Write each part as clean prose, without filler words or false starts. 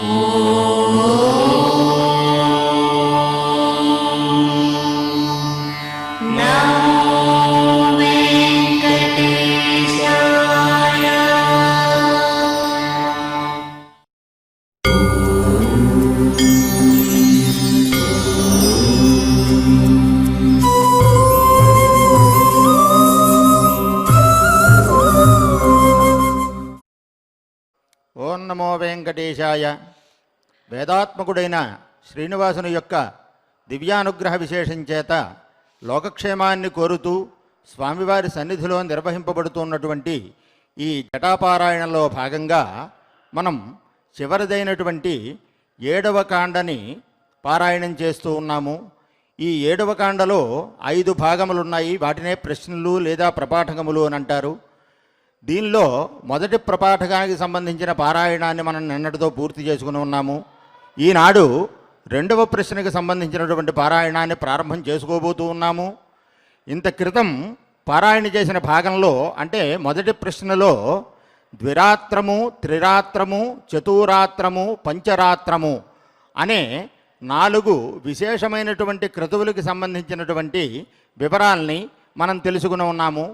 ఓం నమో వెంకటేశాయ. వేదాత్మకుడైన శ్రీనివాసుని యొక్క దివ్యానుగ్రహ విశేషం చేత లోకక్షేమాన్ని కోరుతూ స్వామివారి సన్నిధిలో నిర్వహింపబడుతున్నటువంటి ఈ జటాపారాయణంలో భాగంగా మనం చివరిదైనటువంటి 7వ కాండని పారాయణం చేస్తూ ఉన్నాము. ఈ 7వ కాండలో 5 భాగములున్నాయి. వాటినే ప్రశ్నలు లేదా ప్రపాఠకములు అని అంటారు. దీనిలో మొదటి ప్రపాఠకానికి సంబంధించిన పారాయణాన్ని మనం నిన్నటితో పూర్తి చేసుకుని ఉన్నాము. ఈనాడు 2వ ప్రశ్నకు సంబంధించినటువంటి పారాయణాన్ని ప్రారంభం చేసుకోబోతూ ఉన్నాము. ఇంత క్రితం పారాయణ చేసిన భాగంలో అంటే మొదటి ప్రశ్నలో ద్విరాత్రము, త్రిరాత్రము, చతురాత్రము, పంచరాత్రము అనే 4 విశేషమైనటువంటి క్రతువులకు సంబంధించినటువంటి వివరాల్ని మనం తెలుసుకుని ఉన్నాము.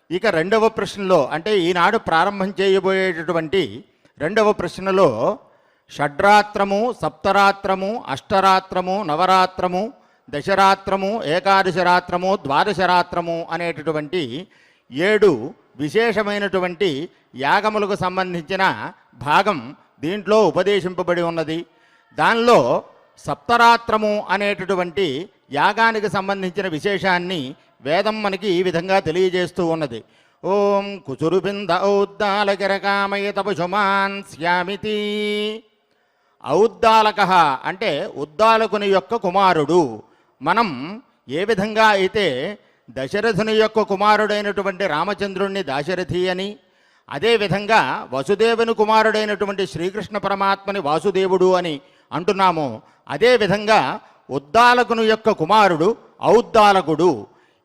ఇక 2వ ప్రశ్నలో అంటే ఈనాడు ప్రారంభం చేయబోయేటటువంటి 2వ ప్రశ్నలో షడ్రాత్రము, సప్తరాత్రము, అష్టరాత్రము, నవరాత్రము, దశరాత్రము, ఏకాదశరాత్రము, ద్వాదశరాత్రము అనేటటువంటి 7 విశేషమైనటువంటి యాగములకు సంబంధించిన భాగం దీంట్లో ఉపదేశింపబడి ఉన్నది. దానిలో సప్తరాత్రము అనేటటువంటి యాగానికి సంబంధించిన విశేషాన్ని వేదం మనకి ఈ విధంగా తెలియజేస్తూ ఉన్నది. ఓం కుచురుబింద ఔద్దాలకిరకామయత పశుమాన్ శ్యామితి. ఔద్దాలక అంటే ఉద్దాలకుని యొక్క కుమారుడు. మనం ఏ విధంగా అయితే దశరథుని యొక్క కుమారుడైనటువంటి రామచంద్రుణ్ణి దాశరథి అని, అదేవిధంగా వసుదేవుని కుమారుడైనటువంటి శ్రీకృష్ణ పరమాత్మని వాసుదేవుడు అని అంటున్నామో, అదేవిధంగా ఉద్దాలకుని యొక్క కుమారుడు ఔద్దాలకుడు.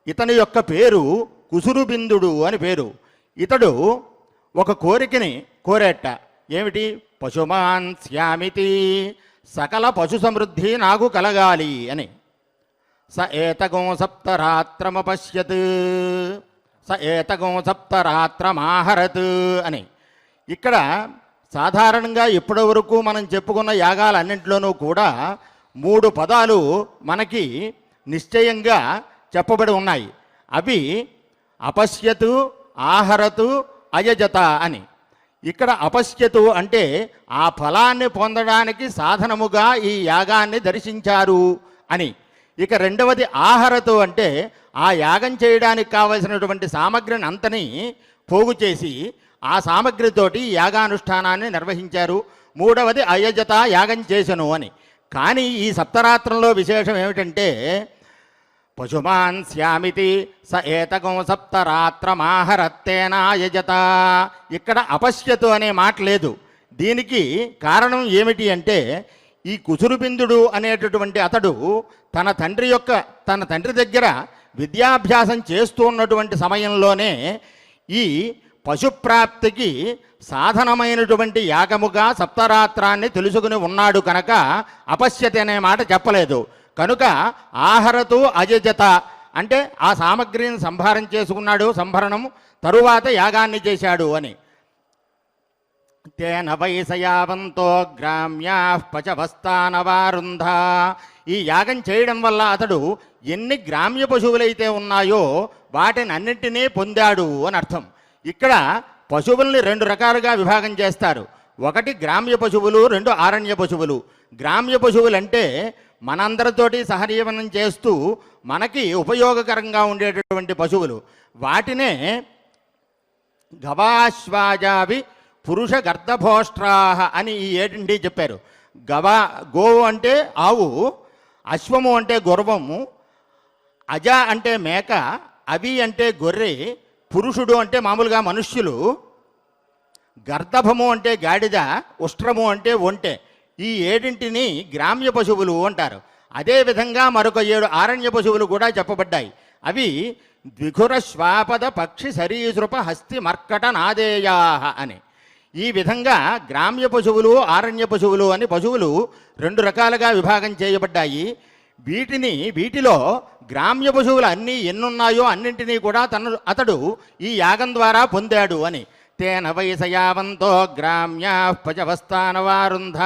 ఇతని యొక్క పేరు కుసురుబిందుడు అని పేరు. ఇతడు ఒక కోరికని కోరేట. ఏమిటి? పశుమాన్ శ్యామితి, సకల పశు సమృద్ధి నాకు కలగాలి అని. స ఏతగో సప్తరాత్రమపశ్యత్, స ఏతగో సప్తరాత్రమాహరత్ అని. ఇక్కడ సాధారణంగా ఇప్పటి వరకు మనం చెప్పుకున్న యాగాలన్నింటిలోనూ కూడా 3 పదాలు మనకి నిశ్చయంగా చెప్పబడి ఉన్నాయి. అవి అపశ్యతు, ఆహరతు, అయజత అని. ఇక్కడ అపశ్యతు అంటే ఆ ఫలాన్ని పొందడానికి సాధనముగా ఈ యాగాన్ని దర్శించారు అని. ఇక 2వది ఆహరతు అంటే ఆ యాగం చేయడానికి కావలసినటువంటి సామగ్రిని అంతని పోగు చేసి ఆ సామగ్రితోటి యాగానుష్ఠానాన్ని నిర్వహించారు. 3వది అయజత, యాగం చేసెను అని. కానీ ఈ సప్తరాత్రంలో విశేషం ఏమిటంటే పశుమాన్ శ్యామితి స ఏతగం సప్తరాత్రమాహరత్తేనాయజత. ఇక్కడ అపశ్యతు అనే మాట లేదు. దీనికి కారణం ఏమిటి అంటే ఈ కుసురుబిందుడు అనేటటువంటి అతడు తన తండ్రి దగ్గర విద్యాభ్యాసం చేస్తూ ఉన్నటువంటి సమయంలోనే ఈ పశుప్రాప్తికి సాధనమైనటువంటి యాగముగా సప్తరాత్రాన్ని తెలుసుకుని ఉన్నాడు కనుక అపశ్యత అనే మాట చెప్పలేదు. కనుక ఆహరతు అజజత అంటే ఆ సామగ్రిని సంభారం చేసుకున్నాడు, సంభరణం తరువాత యాగాన్ని చేశాడు అని. తేన వయసయావంతో గ్రామ్యా పచవస్థానవారుంధ. ఈ యాగం చేయడం వల్ల అతడు ఎన్ని గ్రామ్య పశువులైతే ఉన్నాయో వాటిని అన్నింటినీ పొందాడు అని అర్థం. ఇక్కడ పశువుల్ని 2 రకాలుగా విభాగం చేస్తారు. ఒకటి గ్రామ్య పశువులు, 2 ఆరణ్య పశువులు. గ్రామ్య పశువులు అంటే మనందరితోటి సహజీవనం చేస్తూ మనకి ఉపయోగకరంగా ఉండేటటువంటి పశువులు. వాటినే గవాశ్వాజావి పురుష గర్దభోష్ట్రాహ అని ఈ 7 చెప్పారు. గోవు అంటే ఆవు, అశ్వము అంటే గుర్రము, అజ అంటే మేక, అవి అంటే గొర్రె, పురుషుడు అంటే మామూలుగా మనుష్యులు, గర్దభము అంటే గాడిద, ఉష్ట్రము అంటే ఒంటె. ఈ 7 గ్రామ్య పశువులు అంటారు. అదేవిధంగా మరొక 7 ఆరణ్య పశువులు కూడా చెప్పబడ్డాయి. అవి ద్విఘుర శ్వాపద పక్షి సరీసృప హస్తి మర్కట నాదేయా అని. ఈ విధంగా గ్రామ్య పశువులు ఆరణ్య పశువులు అని పశువులు రెండు రకాలుగా విభాగం చేయబడ్డాయి. వీటిలో గ్రామ్య పశువులు అన్నీ ఎన్నున్నాయో అన్నింటినీ కూడా అతడు ఈ యాగం ద్వారా పొందాడు అని. తేన వయసయావంతో గ్రామ్యా పశవస్థానవారుంధ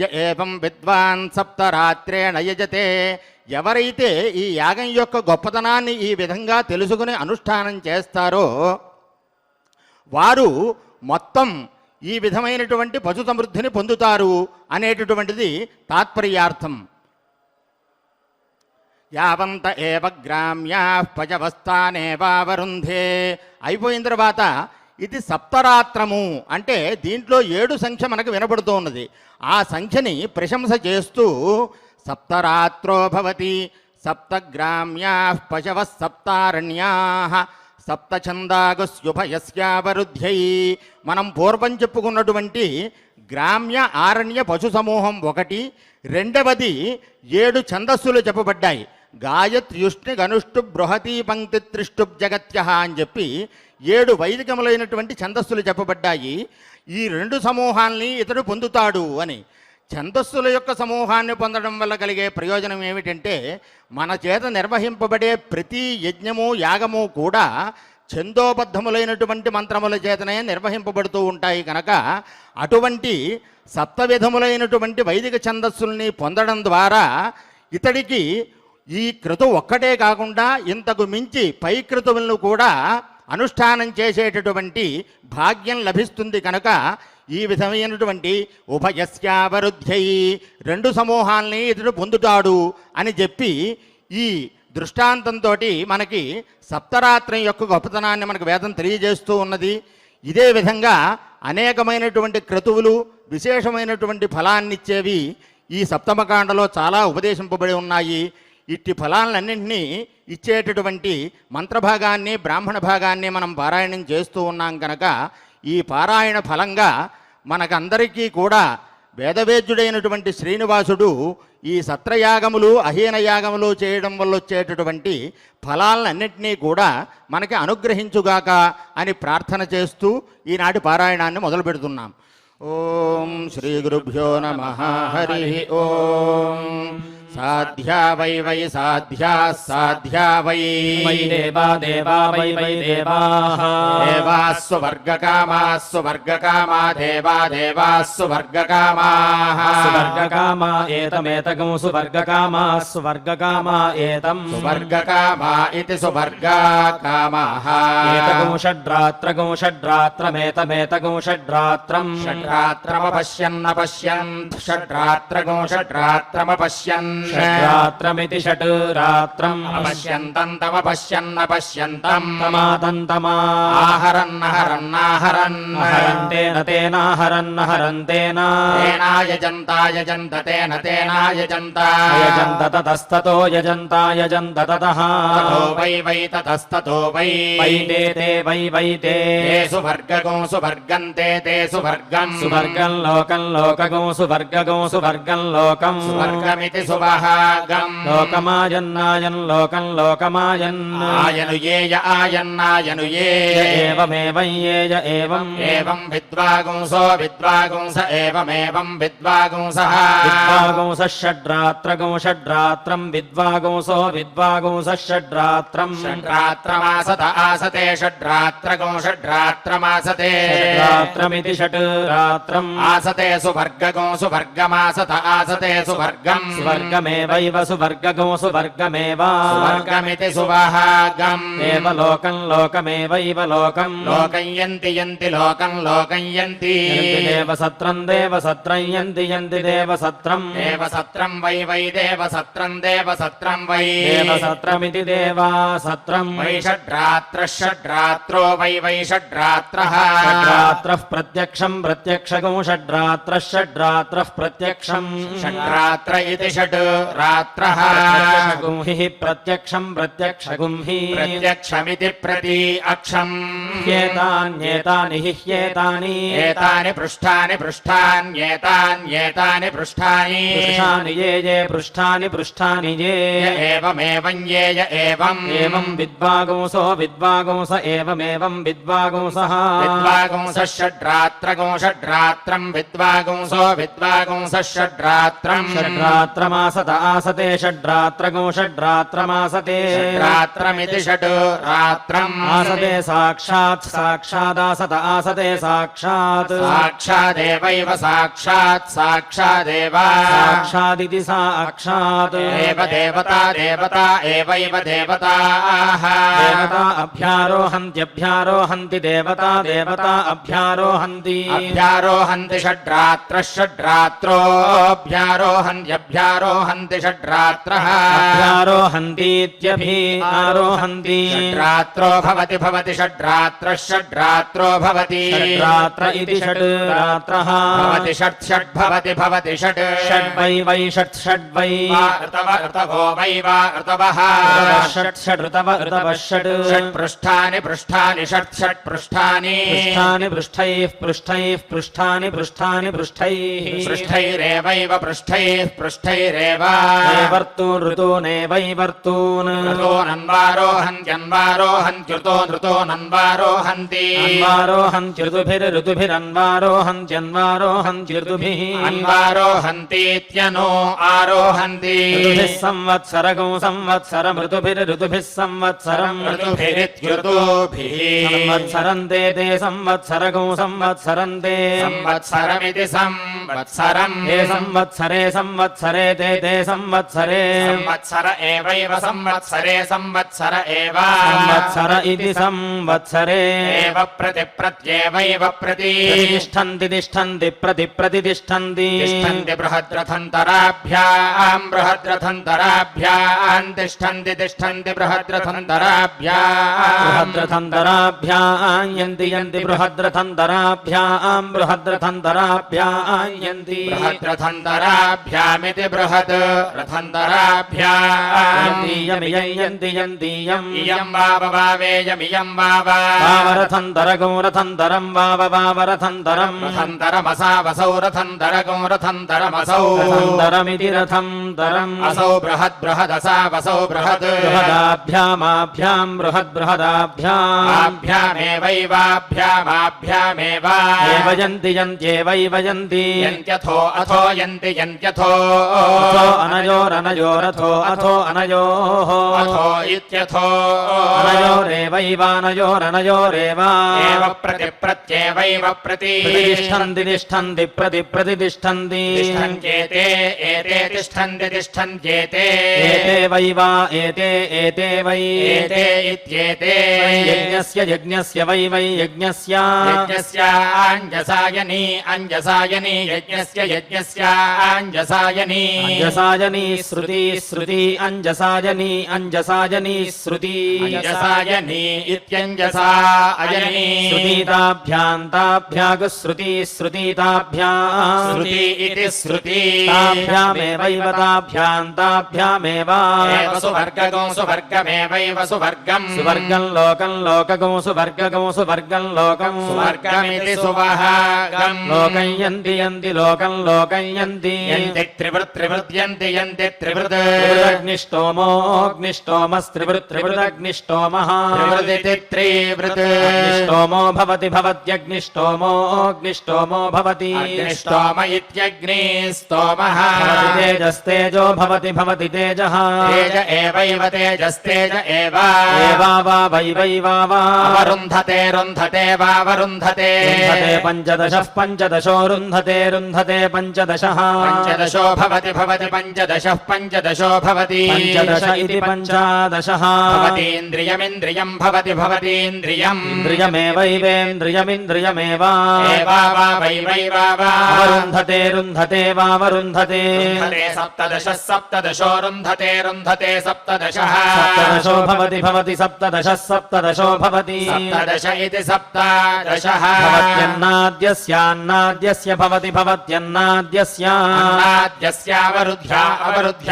య ఏవం విద్వాన్ సప్తరాత్రేణ యజతే. ఎవరైతే ఈ యాగం యొక్క గొప్పతనాన్ని ఈ విధంగా తెలుసుకుని అనుష్ఠానం చేస్తారో వారు మొత్తం ఈ విధమైనటువంటి పశు సమృద్ధిని పొందుతారు అనేటటువంటిది తాత్పర్యార్థం. యావంత ఏవ గ్రామ్యా పశవస్థానేవావరుంధే అయిపోయిన తర్వాత ఇది సప్తరాత్రము అంటే దీంట్లో 7 సంఖ్య మనకు వినపడుతూ ఉన్నది. ఆ సంఖ్యని ప్రశంస చేస్తూ సప్తరాత్రో భవతి సప్తగ్రామ్యా పశవ సప్తారణ్యా సప్తఛందాగుస్యుభయస్యావరుధ్యై. మనం పూర్వం చెప్పుకున్నటువంటి గ్రామ్య ఆరణ్య పశు సమూహం ఒకటి, రెండవది 7 ఛందస్సులు చెప్పబడ్డాయి. గాయత్ర్యుష్ణి గనుష్టు బృహతీ పంక్తి త్రిష్టుబ్ జగత్య అని చెప్పి 7 వైదికములైనటువంటి ఛందస్సులు చెప్పబడ్డాయి. ఈ 2 సమూహాల్ని ఇతడు పొందుతాడు అని. ఛందస్సుల యొక్క సమూహాన్ని పొందడం వల్ల కలిగే ప్రయోజనం ఏమిటంటే మన చేత నిర్వహింపబడే ప్రతి యజ్ఞము యాగము కూడా ఛందోబద్ధములైనటువంటి మంత్రముల చేతనే నిర్వహింపబడుతూ ఉంటాయి కనుక అటువంటి సప్తవిధములైనటువంటి వైదిక ఛందస్సుల్ని పొందడం ద్వారా ఇతడికి ఈ క్రతు ఒక్కటే కాకుండా ఇంతకు మించి పై క్రతువులను కూడా అనుష్ఠానం చేసేటటువంటి భాగ్యం లభిస్తుంది కనుక ఈ విధమైనటువంటి ఉభయస్యావరుధ్యై 2 సమూహాల్ని ఇతడు పొందుతాడు అని చెప్పి ఈ దృష్టాంతంతో మనకి సప్తరాత్రం యొక్క గొప్పతనాన్ని మనకు వేదం తెలియజేస్తూ ఉన్నది. ఇదే విధంగా అనేకమైనటువంటి క్రతువులు విశేషమైనటువంటి ఫలాన్నిచ్చేవి ఈ సప్తమకాండలో చాలా ఉపదేశింపబడి ఉన్నాయి. ఇట్టి ఫలాలన్నింటినీ ఇచ్చేటటువంటి మంత్రభాగాన్ని బ్రాహ్మణ భాగాన్ని మనం పారాయణం చేస్తూ ఉన్నాం కనుక ఈ పారాయణ ఫలంగా మనకందరికీ కూడా వేదవేద్యుడైనటువంటి శ్రీనివాసుడు ఈ సత్రయాగములు అహీన యాగములు చేయడం వల్ల వచ్చేటటువంటి ఫలాలన్నింటినీ కూడా మనకి అనుగ్రహించుగాక అని ప్రార్థన చేస్తూ ఈనాటి పారాయణాన్ని మొదలు పెడుతున్నాం. ఓం శ్రీ గురుభ్యో నమః. హరి ఓం. సాధ్యా వై వై సాధ్యా సాధ్యా వై వై దేవా దేవా వై వై దేవాః దేవాస్సు వర్గకామాస్సు వర్గకామా దేవా దేవాస్సు వర్గకామాః సువర్గకామా ఏతమేతకం సువర్గకామాస్సు వర్గకామా ఏతం సువర్గకామా ఇతి సువర్గకామాః ఏతకం షడ్రాత్రకం షడ్రాత్రమేతమేతకం షడ్రాత్రం షడ్రాత్రమపశ్యన్న పశ్యన్ షడ్రాత్రకం షడ్రాత్రమపశ్యన్ షడ్రాత్రమితి షట్ రాత్రం అపశ్యంతం తమపశ్యన్న పశ్యంతం తమాతంతమా ఆహరన్నహరన్నాహరన్ హరంతేన తేనాహరన్నహరంతేన తేనాయజంతాయజంత తేన తేనాయజంత యజంత తతస్తతో యజంతాయజంత తతః తతో వై వై తతస్తతో వై వై తే తే వై వై తే తే సువర్గగం సువర్గం తే తే సువర్గం సువర్గం లోకం లోకగం సువర్గగం సువర్గం లోకం సువర్గమితి సువర్గం లోకమాయన్నాయన్ లోకం లోకమాయన్ ఆయనుయేయ ఆయన్నాయనుయే ఏవమేవయ్యేయ ఏవం ఏవం విద్వాగుంసో విద్వాగుంస ఏవమేవం విద్వాగుంసః విద్వాగుంస షడ్రాత్రగం షడ్రాత్రం విద్వాగుంసో విద్వాగుంస షడ్రాత్రం షడ్రాత్రమాసత ఆసతే షడ్రాత్రగం షడ్రాత్రమాసతే షడ్రాత్రమితి షట్ రాత్రం ఆసతే సువర్గగం సువర్గమాసత ఆసతే సువర్గం సువర్గమేవైవ సువర్గగం సువర్గమేవ సువర్గమితి సువహాగం ఏవ లోకం లోకమేవైవ లోకం లోకం యంతి యంతి లోకం లోకం యంతి దేవ సత్రం యంతి యంతి దేవ సత్రం దేవ సత్రం వై వై దేవ సత్రం దేవ సత్రం వై దేవ సత్రమితి దేవా సత్రం వై షడ్రాత్ర షడ్రాత్రో వై వై షడ్రాత్రః షడ్రాత్రః ప్రత్యక్షం ప్రత్యక్షగం షడ్రాత్ర షడ్రాత్రః ప్రత్యక్షం షడ్రాత్ర ఇతి షడ్ रात्रः गुंहि प्रत्यक्षं प्रत्यक्षगुंहि प्रत्यक्षमिति प्रति अक्षम् ह्येतान्येतानि हि ह्येतानि एतानि पृष्ठानि पृष्ठान्येतान्येतानि पृष्ठानि पृष्ठानि ये पृष्ठानि पृष्ठानि ये एवमेवं ये य एवम् एवं विद्वागुंसो विद्वागुंस एवमेवं विद्वागुंसः विद्वागुंसः षड्रात्रगुं षड्रात्रम् विद्वागुंसो विद्वागुंसः षड्रात्रम् षड्रात्रमासत आसते षड्रात्रगुं षड्रात्रमासते षड्रात्रमिति षड् रात्रम् आसते साक्षात् साक्षादासत आसते साक्षात् साक्षादेवैव साक्षात् साक्षादेव साक्षादिति साक्षात् एव देवता देवता एवैव देवताः देवता अभ्यारोहन्त्यभ्यारोहन्ति देवता देवता अभ्यारोहन्ति अभ्यारोहन्ति षड्रात्रः षड्रात्रोऽभ्यारोहन्त्यभ्यारोहन्ति षड्रात्रः अभ्यारोहन्तीत्यभि आरोहन्ति षड्रात्रो भवति भवति षड्रात्रः षड्रात्रो भवति षड्रात्र इति षड् रात्रः भवति षट् षट् भवति भवति षट् षड्वै वै षट् षड्वै ऋतव ऋतवो वै वा ऋतवः षट् षड् ऋतव ऋतवः षट् षट् पृष्ठानि पृष्ठानि षट् षट् पृष्ठानि पृष्ठानि पृष्ठैः पृष्ठैः पृष्ठानि पृष्ठानि पृष्ठैः पृष्ठैरेवैव पृष्ठैः पृष्ठैरेव वर्तून् ऋतूनेवैवर्तून् ऋतोनन्वारोहन्त्यन्वारोहन्त्युतो ऋतोनन्वारोहन्ति अन्वारोहन्त्यऋतुभिरन्वारोहन्त्यन्वारोहन्त्यऋतुभिः अन्वारोहन्तीत्यनो आरोहन्ति ऋतुभिः संवत्सरगौ संवत्सरम् ऋतुभिः संवत्सरम् ऋतुभिरित्युतुभिः संवत्सरन्ते ते संवत्सरगौ संवत्सरन्ते संवत्सरमिति संवत्सरम् ते संवत्सरे संवत्सरे ते संवत्सरे संवत्सर एवैव संवत्सरे संवत्सर एव संवत्सर इति संवत्सरे एव प्रतिप्रत्येवैव प्रति तिष्ठन्ति तिष्ठन्ति प्रतिप्रतिष्ठन्ति तिष्ठन्ति बृहद्रथन्तराभ्याम् बृहद्रथन्तराभ्याम् तिष्ठन्ति तिष्ठन्ति बृहद्रथन्तराभ्याम् बृहद्रथन्तराभ्याम् यन्ति यन्ति बृहद्रथन्तराभ्याम् बृहद्रथन्तराभ्याम् यन्ति बृहद्रथन्तराभ्यामिति बृहद् रथन्तराभ्याम् यन्ति यन्तीयम् इयम् वाव वावेयमियम् वाव वावरथन्तरगौ रथन्तरम् वाव वावरथन्तरम् रथन्तरमसावसौ रथन्तरगौ रथन्तरमसौ रथन्तरमिति रथन्तरम् असौ बृहद् बृहदसावसौ बृहद् बृहदाभ्यामाभ्याम् बृहद्बृहदाभ्याम् आभ्यामेवैवाभ्यामाभ्यामेव एव यन्ति यन्त्येवैव यन्ति यन्त्यथो अथो यन्ति यन्त्यथो अथो अनयोरनयोरथो अथो अनयोः अथो इत्यथो अनयोरेवैवानयोरनयोरेव एव प्रतिप्रत्येवैव प्रति प्रतिष्ठन्ति तिष्ठन्ति प्रतिप्रतिष्ठन्ति तिष्ठन्त्येते एते तिष्ठन्ति तिष्ठन्त्येते एते वै वा एते एते वै एते इत्येते यज्ञस्य यज्ञस्य वै वै यज्ञस्य यज्ञस्याञ्जसायनी अञ्जसायनी यज्ञस्य यज्ञस्याञ्जसायनी अञ्जसायनी श्रुति श्रुति अञ्जसायनी अञ्जसायनी श्रुति अञ्जसायनी इत्यञ्जसा अयनी श्रुतिताभ्याम् ताभ्यागश्रुति श्रुतिताभ्याम् श्रुति इति श्रुति ताभ्यामेवैव ताभ्याम् ताभ्यामेव एव सुवर्गगो सुवर्गमेवैव सुवर्गम् सुवर्गम् लोकम् लोकगौ सुवर्गगौ सुवर्गम् लोकम् सुवर्गमिति सुवहागम् लोकम् यन्ति यन्ति लोकम् लोकम् यन्ति यन्ति त्रिवृत् त्रिवृद्यन्ति यन्ति त्रिवृत् त्रिवृदग्निष्टोमस्त्रिवृत् त्रिवृदग्निष्टोमः त्रिवृदिति त्रिवृत् अग्निष्टोमो भवति भवत्यग्निष्टोमोऽग्निष्टोमो भवति अग्निष्टोम इत्यग्निस्तोमः तेजस्तेजो भवति भवति तेजः तेज एवैव तेजस्तेज एव एवा वा वै वै वा वा अवरुन्धते रुन्धते वावरुन्धते रुन्धते पञ्चदशः पञ्चदशो रुन्धते रुन्धते पञ्चदशः पञ्चदशो भवति भवति पञ्चदशः पञ्चदशो भवति पञ्चदश इति पञ्चादशः भवतीन्द्रियमिन्द्रियम् भवति भवतीन्द्रियम् इन्द्रियमेवैवेन्द्रियमिन्द्रियमेव एवा वा वै वै वा वा अवरुन्धते रुन्धते वावरुन्धते रुन्धते सप्तदशः सप्तदशो रुन्धते रुन्धते सप्तदशः सप्तदशो भवति भवति सप्तदशः सप्तदशो भवति सप्तदश इति सप्तदशः भवत्यन्नाद्यस्यान्नाद्यस्य भवति भवत्यन्नाद्यस्य अन्नाद्यस्यावरुद्धः అవరుధ్య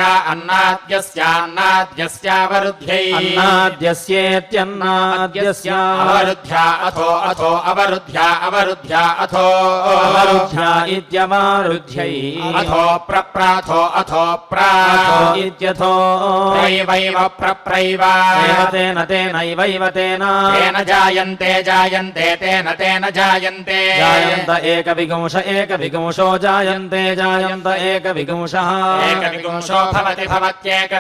అన్నాద్యస్యావరుధ్యై అన్నాద్యస్యేత్యన్నాద్యస్య అవరుధ్య అవరుధ్య అథో అవరుధ్య ఇత్యవరుధ్యై అథో ప్రప్రాథో అథో ప్రా ఇత్యథో ప్రైవైవ ప్రప్రైవ తేన తేనైవైవ తేన తేన జాయంతే తేన జాయంతే జాయంత ఏక విగుంషో జాయంతే జాయంత ఏక విగుంషః ఏక విగుంషో భవతి భవత్యేక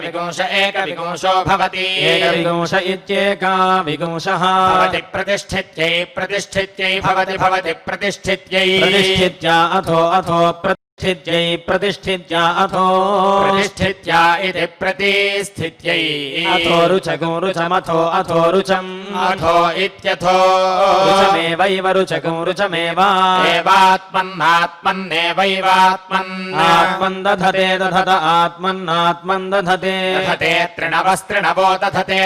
విగుంషో భవతి ఏక విగుంష ఇత్యేకా విగుంషః భవతి ప్రతిష్ఠిత్యై భవతి ప్రతిష్ఠిత్యై ప్రతిష్ఠిత్య అథో ప్రతిష్ఠిత్య అథో ప్రతిష్ఠిత్యా ఇది ప్రతిష్ఠిత్యై అథో రుచకం రుచమథో అథో రుచం అథో ఇత్యథో రుచమేవైవ రుచకం రుచమేవ ఏవాత్మన్నాత్మన్నేవైవాత్మన్ ఆత్మన్ దధతే దధత ఆత్మన్నాత్మన్ దధతే దధతే తృణవస్త్రిణవో దధతే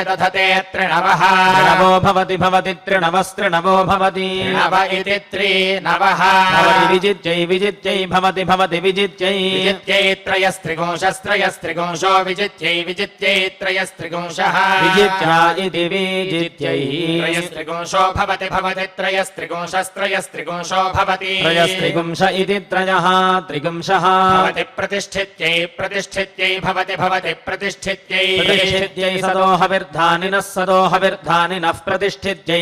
తృణవః తృణవో భవతి తృణవస్త్రిణవో భవతి నవ ఇది త్రీనవః భవతి విజిత్యై భవతి విజిత్యై విజిత్యై త్రయస్త్రిగుంశో విజిత్యై త్రయస్త్రిగుంశః విజిత్యా ఇది విజిత్యై త్రయస్త్రిగుంశో భవతి త్రయస్త్రిగుంశో భవతి త్రయస్త్రిగుంశ ఇది త్రయః త్రిగుంశః భవతి ప్రతిష్ఠిత్యై భవతి ప్రతిష్ఠిత్యై ప్రతిష్ఠిత్యై సదోహవిర్ధానినః ప్రతిష్ఠిత్యై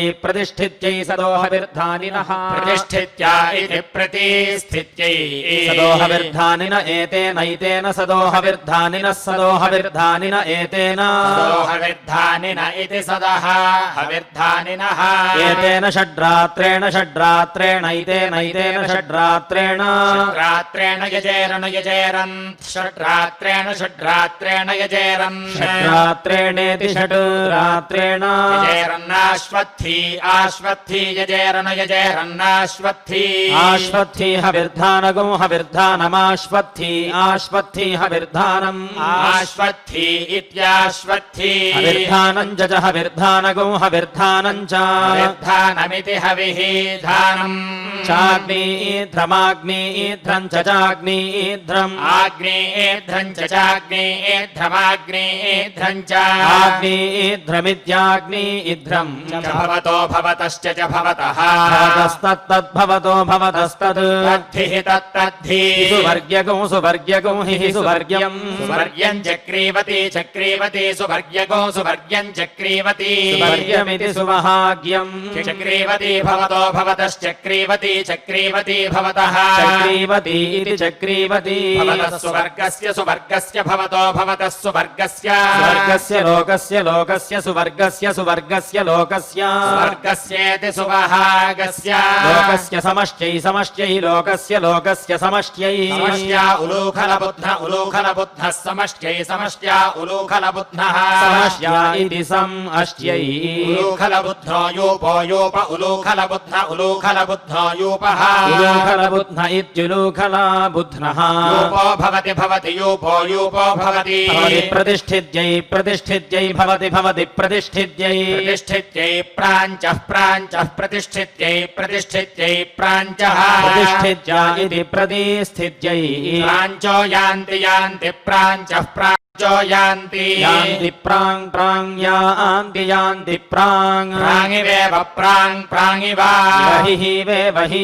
సదోహవిర్ధానినః ప్రతిష్ఠిత్యా ఇది ప్రతిష్ఠిత్యై సదోహవిర్ధానిన ఏతేనైతేన సదోహవిర్ధానిన ఏతేన సదోహవిర్ధానిన ఇది సదః హవిర్ధానినః ఏతేన షడ్రాత్రేణ షడ్రాత్రేణైతేన షడ్రాత్రేణ యజేరన్ షడ్రాత్రేణ యజేరన్ షడ్రాత్రేణేతి షడ్ రాత్రేణ యజేరన్నాశ్వత్థీ యజేరన్నాశ్వత్థీ ఆశ్వత్థీ హవిర్ధానగం హవిర్ధానమాశ్వత్థీ హవిర్ధానం ఆశ్వత్థీ ఇత్యాశ్వత్థీ హవిర్ధానం జ హవిర్ధానగం హవిర్ధానం చ హవిర్ధానమితి హవిఃధానం చాగ్నేధ్రమాగ్నేధ్రం చాగ్నేధ్రం ఆగ్నేధ్రం చాగ్నేధ్రమాగ్నేధ్రం చ ఆగ్నేధ్రమిత్యాగ్నేధ్రం భవతో భవతశ్చ భవతః భవతస్తద్భవతో భవతస్తద్ తద్ధిః తత్తద్ధి సువర్గ్యగం హి సువర్గ్యం సువర్గ్యం చక్రీవతి సువర్గ్యం చక్రీవతి సువర్గ్యమితి సువహాగ్యం చక్రీవతి భవతో భవతశ్చక్రీవతి భవతః చక్రీవతి ఇది చక్రీవతి భవతః సువర్గస్య భవతో భవతః సువర్గస్య లోకస్య సువర్గస్య స్వర్గస్యేతి సువహాగస్య లోకస్య సమష్ట్యై లోకస్య సమష్ట్యై సమష్ట్యా ఉలూఖలబుద్ధः సమష్ట్యా ఉలూఖలబుద్ధः సమష్ట్యా ఇది సమష్ట్యై ఉలూఖలబుద్ధో యూప ఉలూఖలబుద్ధో యూపః ఉలూఖలబుద్ధ ఇత్యులూఖలబుధ్నః యూపో భవతి యూపో భవతి ప్రతిష్ఠిత్యై భవతి ప్రతిష్ఠిత్యై ప్రాంచః ప్రతిష్ఠిత్యై ప్రాంచః ప్రతిష్ఠిత్య ఇది ప్రతిష్ఠిత్యై ప్రాంచో యాంతి ప్రాంచః ప్రాంచో యాంతి ప్రాంగ్ యాంతి ప్రాంగ్ ప్రాంగివేవ ప్రాంగివ వహి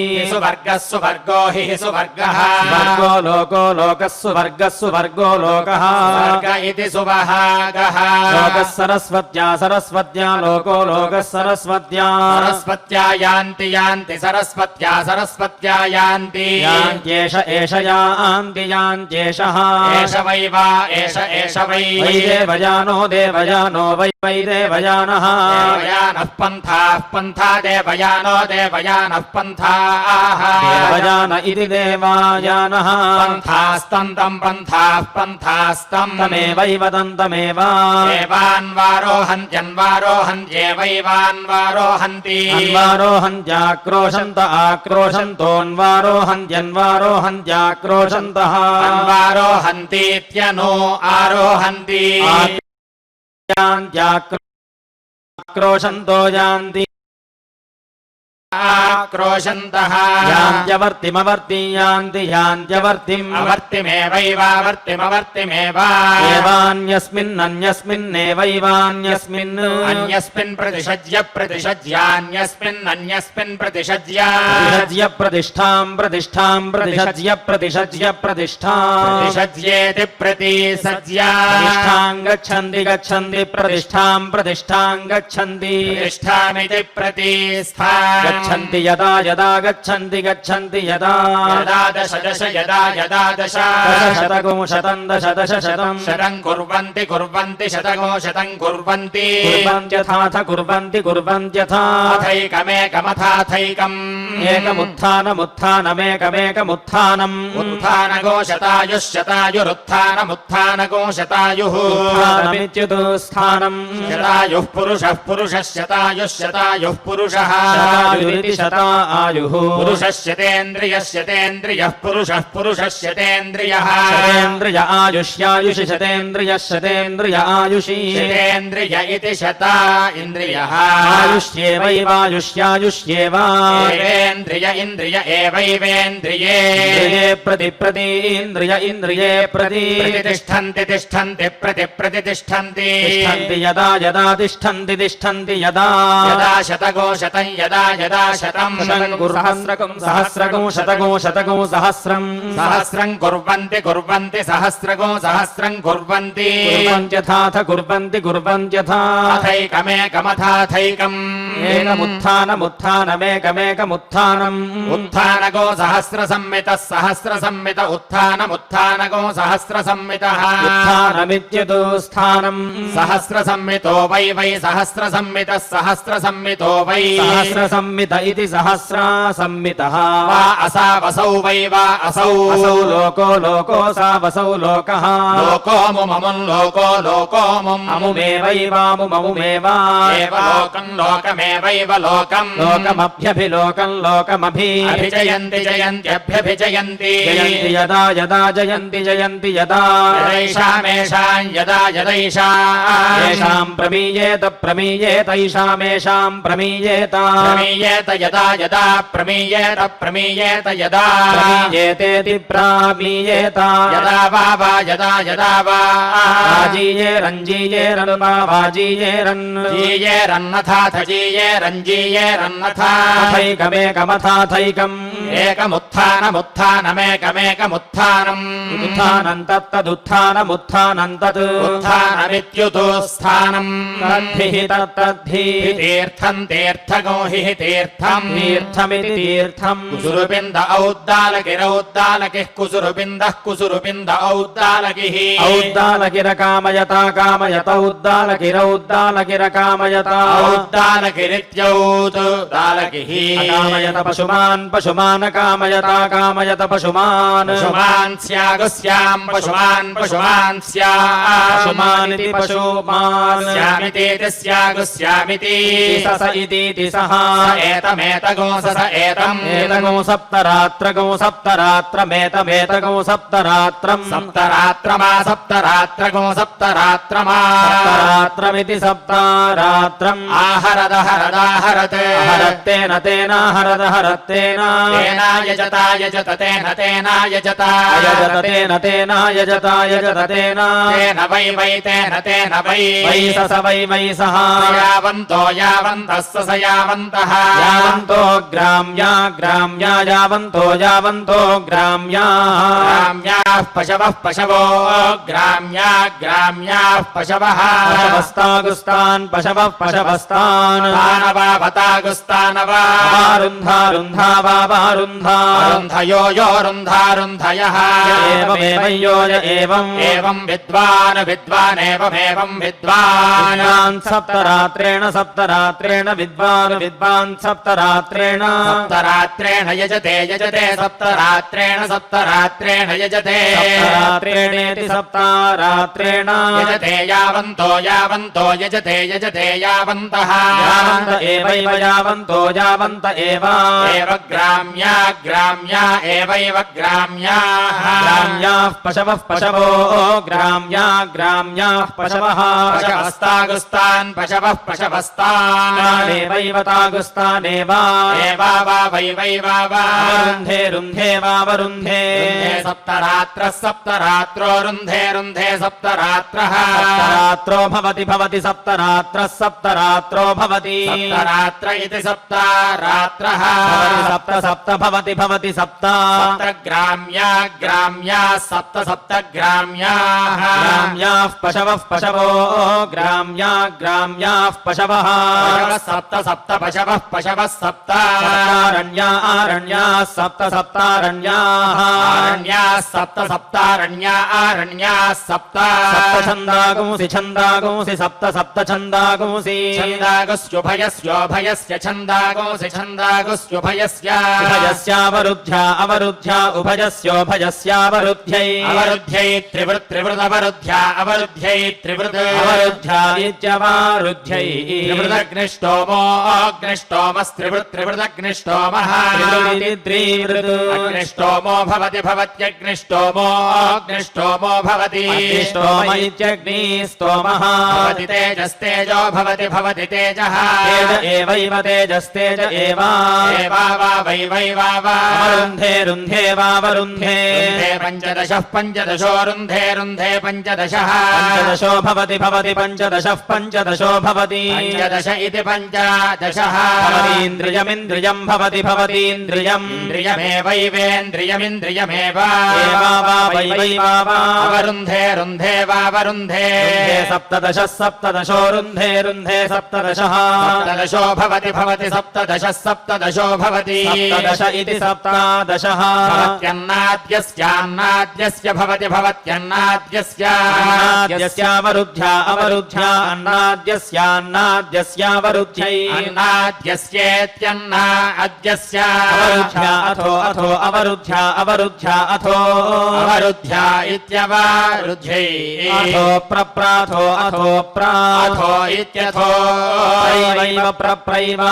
సువర్గో హి సువర్గః వర్గో లోకస్సు లోకః వర్గ ఇది సువహాగః లోకః సరస్వత్యా లోకः సరస్వత్యా యాంతి సరస్వత్యా యాంతి ఏష యాంత్యేషః ఏష వై దేవయానో వై దేవయానః దేవయానః పంథా దేవయానో పంథాః దేవయాన ఇది దేవాయానః పంథాస్తం తమేవైవ తంతమేవ ఏవాన్వారోహంత్యేవైవాన్వారోహంతి అన్వారోహంత్యాక్రోశంత ఆక్రోశంతోన్వారోహంత్యన్వారోహంత్యాక్రోశంతః అన్వారోహంతీత్యనో ఆరోహంతి ఆక్రోశంతో యాంతి ఆక్రోశంతః యాంత్యవర్తిమవర్తి యాంత్యవర్తిం అవర్తిమేవైవావర్తిమవర్తిమేవ ఏవాన్యస్మిన్నన్యస్మిన్నేవైవాన్యస్మిన్ అన్యస్మిన్ ప్రతిషజ్యాన్యస్మిన్ ప్రతిషజ్య ప్రతిషజ్య ప్రతిష్టాం ప్రతిషజ్య ప్రతిష్టాం ప్రతిషజ్యేతి ప్రతిసజ్య ప్రతిష్టాం గచ్చంది ప్రతిష్టాం గచ్చంది ప్రతిష్టామితి ప్రతిస్థా గచ్చంతి యదా గచ్చంతి యదా దశ దశ శతకం శతం దశ శతం శతం కుర్వంతి శతకో శతం కుర్వంతి కుర్వంత్యథా అథైకమేకమథాథైకం ఏకముత్థానమేకమేకముత్థానం ఉత్థానగో శతాయుః శతాయుః ఉత్థానమిత్యుదుస్థానం శతాయుః పురుషః పురుషః శతాయురితి శతా ఆయుః పురుషస్యతేంద్రియస్యతేంద్రియః పురుషస్యతేంద్రియః శతేంద్రియ ఆయుష్యాయుషి శతేంద్రియ ఆయుషి శతేంద్రియ ఇతి శత ఇంద్రియః ఆయుష్యేవైవాయుష్యాయుష్యేవ ఏవేంద్రియ ఇంద్రియ ఏవైవేంద్రియే ప్రతింద్రియ ఇంద్రియే ప్రతి తిష్టంతి ప్రతిష్టంతి యదా తిష్టంతి యదా శతగో శతం యదా శతం సహస్రకం శతకం సహస్రం సహస్రం కుర్వంతి సహస్రగో సహస్రం కుర్వంతి కుర్వంత్యథా అథైకమేకమథాథైకం ఏకముత్థానమేకమేకముత్థానం ఉత్థానగో సహస్ర సంమిత ఉత్థానగో సహస్ర సంమితః ఉత్థానమిత్యుదుస్థానం సహస్ర సంమితో వై సహస్ర సంమితో వై సహస్ర సంమిత ఇది సహస్ర సంమితః వా అసావసౌ వై వా అసౌ వసౌ లోకో సా వసౌ లోకః లోకోముమమున్ లోకోముం అముమేవైవాముమముమేవ ఏవ లోకమేవైవ లోకం లోకమభి అభిజయంతి జయంత్యభ్యభిజయంతి జయంతి యదా జయంతి యదా యదైషామేషాం యదా ఏషాం ప్రమీయేత ఈషామేషాం ప్రమీయేత యదా ప్రమీయేత యదా ప్రమీయేతేతి ప్రామీయేత యదా వా రంజీయేరన్ వాజీయేరన్ జీయేరన్నథాథ జీయేరన్నథా అథైకమేకమథాథైకం ఏకముత్థానముత్థానమేకమేకముత్థానం ఉత్థానం తత్తదుత్థానముత్థానం తత్ ఉత్థానమిత్యుతోస్థానం తద్ధి తీర్థగో హి తీర్థం తీర్థమితి తీర్థం కుసురుబింద ఔద్దాలకిరౌద్దాలకిః కుసురుబింద ఔద్దాలకిః ఔద్దాలకిర కామయత ఉద్దాలకిర కామయత ఔద్దాలకిరిత్యౌద్దాలకిః కామయత పశుమాన్ కామయత పశుమాన్ పశుమాన్ పశుమానితి పశుమాన్ స్యామితేతి స్యామితి సస ఇతి సహ ఏతమేతగో సస ఏతం ఏతగో సప్తరాత్రమేతమేతగో సప్తరాత్రం సప్తరాత్రగో సప్తరాత్రమా సప్తరాత్రమితి సప్తారాత్రం ఆహరదహరదాహరత్ హరత్తేన హరత్తేన తేనాయజత తేనాయజత తేన తేన వై తేన వై సస వై సహ యావంతో యావంతస్స యావంతః యావంతో గ్రామ్యా యావంతో గ్రామ్యాః పశవో గ్రామ్యాః పశవః పశవస్తాగుస్తాన్ పశవస్తాన్ తానవావతాగుస్తానవా రుంధయో రుంధయః ఏవం విద్వానేవం విద్వాన్ సప్తరాత్రేణ విద్వాన్ సప్తరాత్రేణ యజతే సప్తరాత్రేణ యజతే సప్తరాత్రేణేతి సప్తారాత్రేణ యజతే యావంతో యజతే యావంతః యావంత ఏవ ఏవ గ్రామ్యా ఏవైవ గ్రామ్యాః పశవో గ్రామ్యాః పశవః పశవస్తాగుస్తాన్ పశవస్తాన్ नेवा एवा वा वै वै वा वा अवरुन्धे रुन्धे वावरुन्धे रुन्धे सप्तरात्रः सप्तरात्रो रुन्धे रुन्धे सप्तरात्रः सप्तरात्रो भवति भवति सप्तरात्रः सप्तरात्रो भवति सप्तरात्र इति सप्तरात्रः सप्त सप्त भवति भवति सप्त सप्तग्राम्या ग्राम्या सप्त सप्तग्राम्याः ग्राम्याः पशवः पशवो ग्राम्या ग्राम्याः पशवः पशवः सप्त सप्त पशवः पशवः सप्त सप्तारण्या आरण्याः सप्त सप्तारण्याः आरण्याः सप्त सप्तारण्या आरण्याः सप्त सप्तछन्दागुंसि छन्दागुंसि सप्त सप्त छन्दागुंसि छन्दागुस्योभयस्योभयस्य छन्दागुंसि छन्दागुस्योभयस्य उभयस्यावरुद्ध्या अवरुद्ध्या उभयस्योभयस्यावरुद्ध्यै अवरुद्ध्यै त्रिवृत् त्रिवृदवरुद्ध्या अवरुद्ध्यै त्रिवृत् अवरुद्ध्या इत्यवरुद्ध्यै त्रिवृदग्निष्टोमो अग्निष्टोमस्त्रिवृत् त्रिवृदग्निष्टोमः त्रिवृत् अग्निष्टोमो भवति भवत्यग्निष्टोमो अग्निष्टोमो भवति अग्निष्टोम इत्यग्निस्तोमः भवति तेजस्तेजो भवति भवति तेजः तेज एवैव तेजस्तेज एव एवा वा वै वै वा वा अवरुन्धे रुन्धे वावरुन्धे रुन्धे पञ्चदशः पञ्चदशो रुन्धे रुन्धे पञ्चदशः पञ्चदशो भवति भवति पञ्चदशः पञ्चदशो भवति पञ्चदश इति पञ्चदशः भवतीन्द्रियमिन्द्रियम् भवति भवतीन्द्रियम् इन्द्रियमेवैवेन्द्रियमिन्द्रियमेव एवा वा वै वै वा वा अवरुन्धे रुन्धे वावरुन्धे रुन्धे सप्तदशः सप्तदशो रुन्धे रुन्धे सप्तदशः सप्तदशो भवति भवति सप्तदशः सप्तदशो भवति सप्तदश इति सप्तादशः भवत्यन्नाद्यस्यान्नाद्यस्य भवति भवत्यन्नाद्यस्य अन्नाद्यस्यावरुद्ध्या अवरुद्ध्या अन्नाद्यस्यान्नाद्यस्यावरुद्ध्यै अन्नाद्यस्येत्यन्ना अद्यस्य अवरुद्ध्या अथो अथो अवरुद्ध्या अवरुद्ध्या अथो अवरुद्ध्या इत्यवरुद्ध्यै अथो प्रप्राथो अथो अथो इत्यथो प्रैवैव प्रप्रैव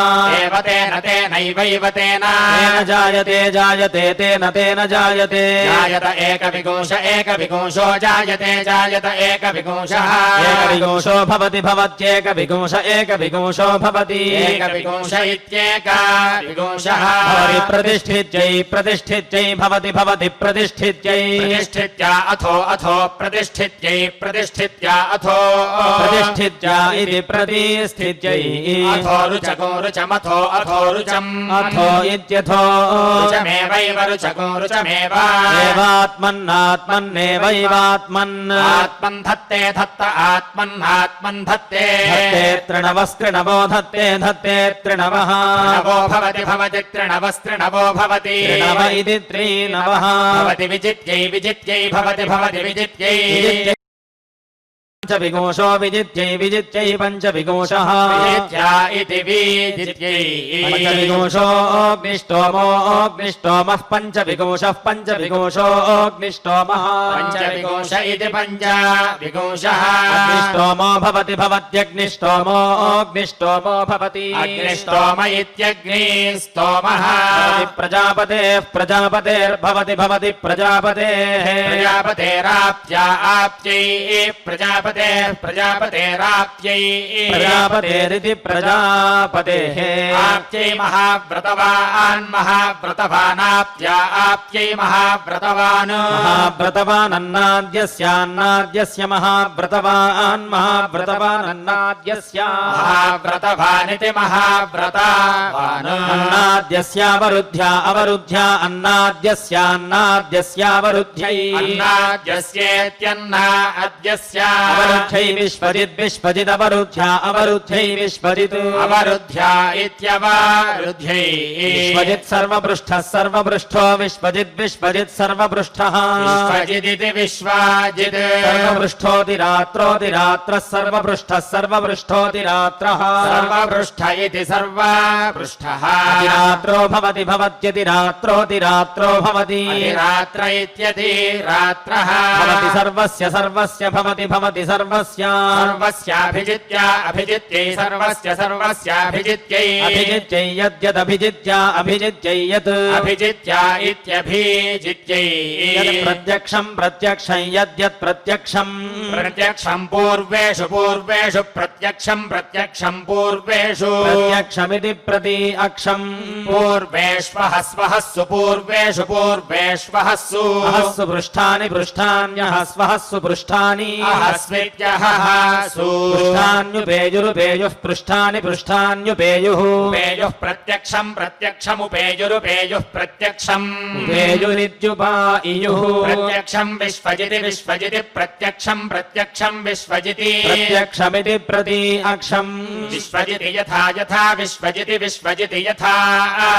एव तेन तेनैवैव तेन तेन जायते जायते तेन तेन जायते जायत एकविगुंश एकविगुंशो जायते जायत एकविगुंशः एकविगुंशो भवति भवत्येकविगुंश एकविगुंशो भवति एकविगुंश इत्येका विगुंशः भवति प्रतिष्ठित्यै प्रतिष्ठित्यै भवति भवति प्रतिष्ठित्यै प्रतिष्ठित्या अथो अथो प्रतिष्ठित्यै प्रतिष्ठित्या अथो प्रतिष्ठित्या इति प्रतिष्ठित्यै अथो रुचको रुचमथो अथो रुचम् अथो इत्यथो रुचमेवैव रुचको रुचमेव एवात्मन्नात्मन्नेवैवात्मन् आत्मन् धत्ते धत्त आत्मन्नात्मन् धत्ते धत्ते तृणवस्त्रिणवो धत्ते धत्ते तृणवः नवो भवति भवति तृणवस्त्रिणवो भवति तृणव इति त्रीनवः भवति विजित्यै विजित्यै भवति भवति विजित्यै पञ्चविगुंशो विजित्यै विजित्यै पञ्चविगुंशः विजित्या इति विजित्यै पञ्चविगुंशोऽग्निष्टोमोऽग्निष्टोमः पञ्चविगुंशः पञ्चविगुंशोऽग्निष्टोमः पञ्चविगुंश इति पञ्चविगुंशः अग्निष्टोमो भवति भवत्यग्निष्टोमोऽग्निष्टोमो भवति अग्निष्टोम इत्यग्निस्तोमः प्रजापतेः प्रजापतेर्भवति भवति प्रजापतेः प्रजापतेराप्त्या आप्त्यै प्रजापतेः प्रजापतेराप्त्यै प्रजापतेरिति प्रजापतेः आप्त्यै महाव्रतवान् महाव्रतवानाप्त्या आप्त्यै महाव्रतवान् महाव्रतवानन्नाद्यस्यान्नाद्यस्य महाव्रतवान् महाव्रतवानन्नाद्यस्य महाव्रतवानिति महाव्रतवान् अन्नाद्यस्यावरुद्ध्या अवरुद्ध्या अन्नाद्यस्यान्नाद्यस्यावरुद्ध्यै अन्नाद्यस्येत्यन्ना अद्यस्य अवरुद्ध्यै विश्वजित् विश्वजिदवरुद्ध्या अवरुद्ध्यै विश्वजित् अवरुद्ध्या इत्यवरुद्ध्यै विश्वजित् सर्वपृष्ठः सर्वपृष्ठो विश्वजित् विश्वजित् सर्वपृष्ठः विश्वजिदिति विश्वजित् सर्वपृष्ठोऽतिरात्रोऽतिरात्रः सर्वपृष्ठः सर्वपृष्ठोऽतिरात्रः सर्वपृष्ठ इति सर्वपृष्ठः अतिरात्रो भवति भवत्यतिरात्रोऽतिरात्रो भवति रात्र इत्यतिरात्रः भवति सर्वस्य सर्वस्य भवति भवति सर्वस्य सर्वस्याभिजित्या अभिजित्यै सर्वस्य सर्वस्याभिजित्यै अभिजित्यै यद्यदभिजित्या अभिजित्यै यत् अभिजित्या इत्यभिजित्यै प्रत्यक्षं प्रत्यक्षं यद्यत् प्रत्यक्षं प्रत्यक्षं पूर्वेषु पूर्वेषु प्रत्यक्षं प्रत्यक्षं पूर्वेषु प्रत्यक्षमिति प्रति अक्षं पूर्वेष्वहस्वहस्सु पूर्वेषु पूर्वेष्वहस्सु अहस्सु पृष्ठानि पृष्ठान्यहस्वहस्सु पृष्ठानि अहस्वित्यहसु पृष्ठान्युपेयुरुपेयुः पृष्ठानि पृष्ठान्युपेयुः पेयुः प्रत्यक्षं प्रत्यक्षमुपेयुरुपेयुः प्रत्यक्षम् पेयुरित्युपायुः प्रत्यक्षं विश्वजिति विश्वजिति प्रत्यक्षं प्रत्यक्षं विश्वजिति प्रत्यक्षमिति प्रति अक्षम् विश्वजिति यथा यथा विश्वजिति विश्वजिति यथा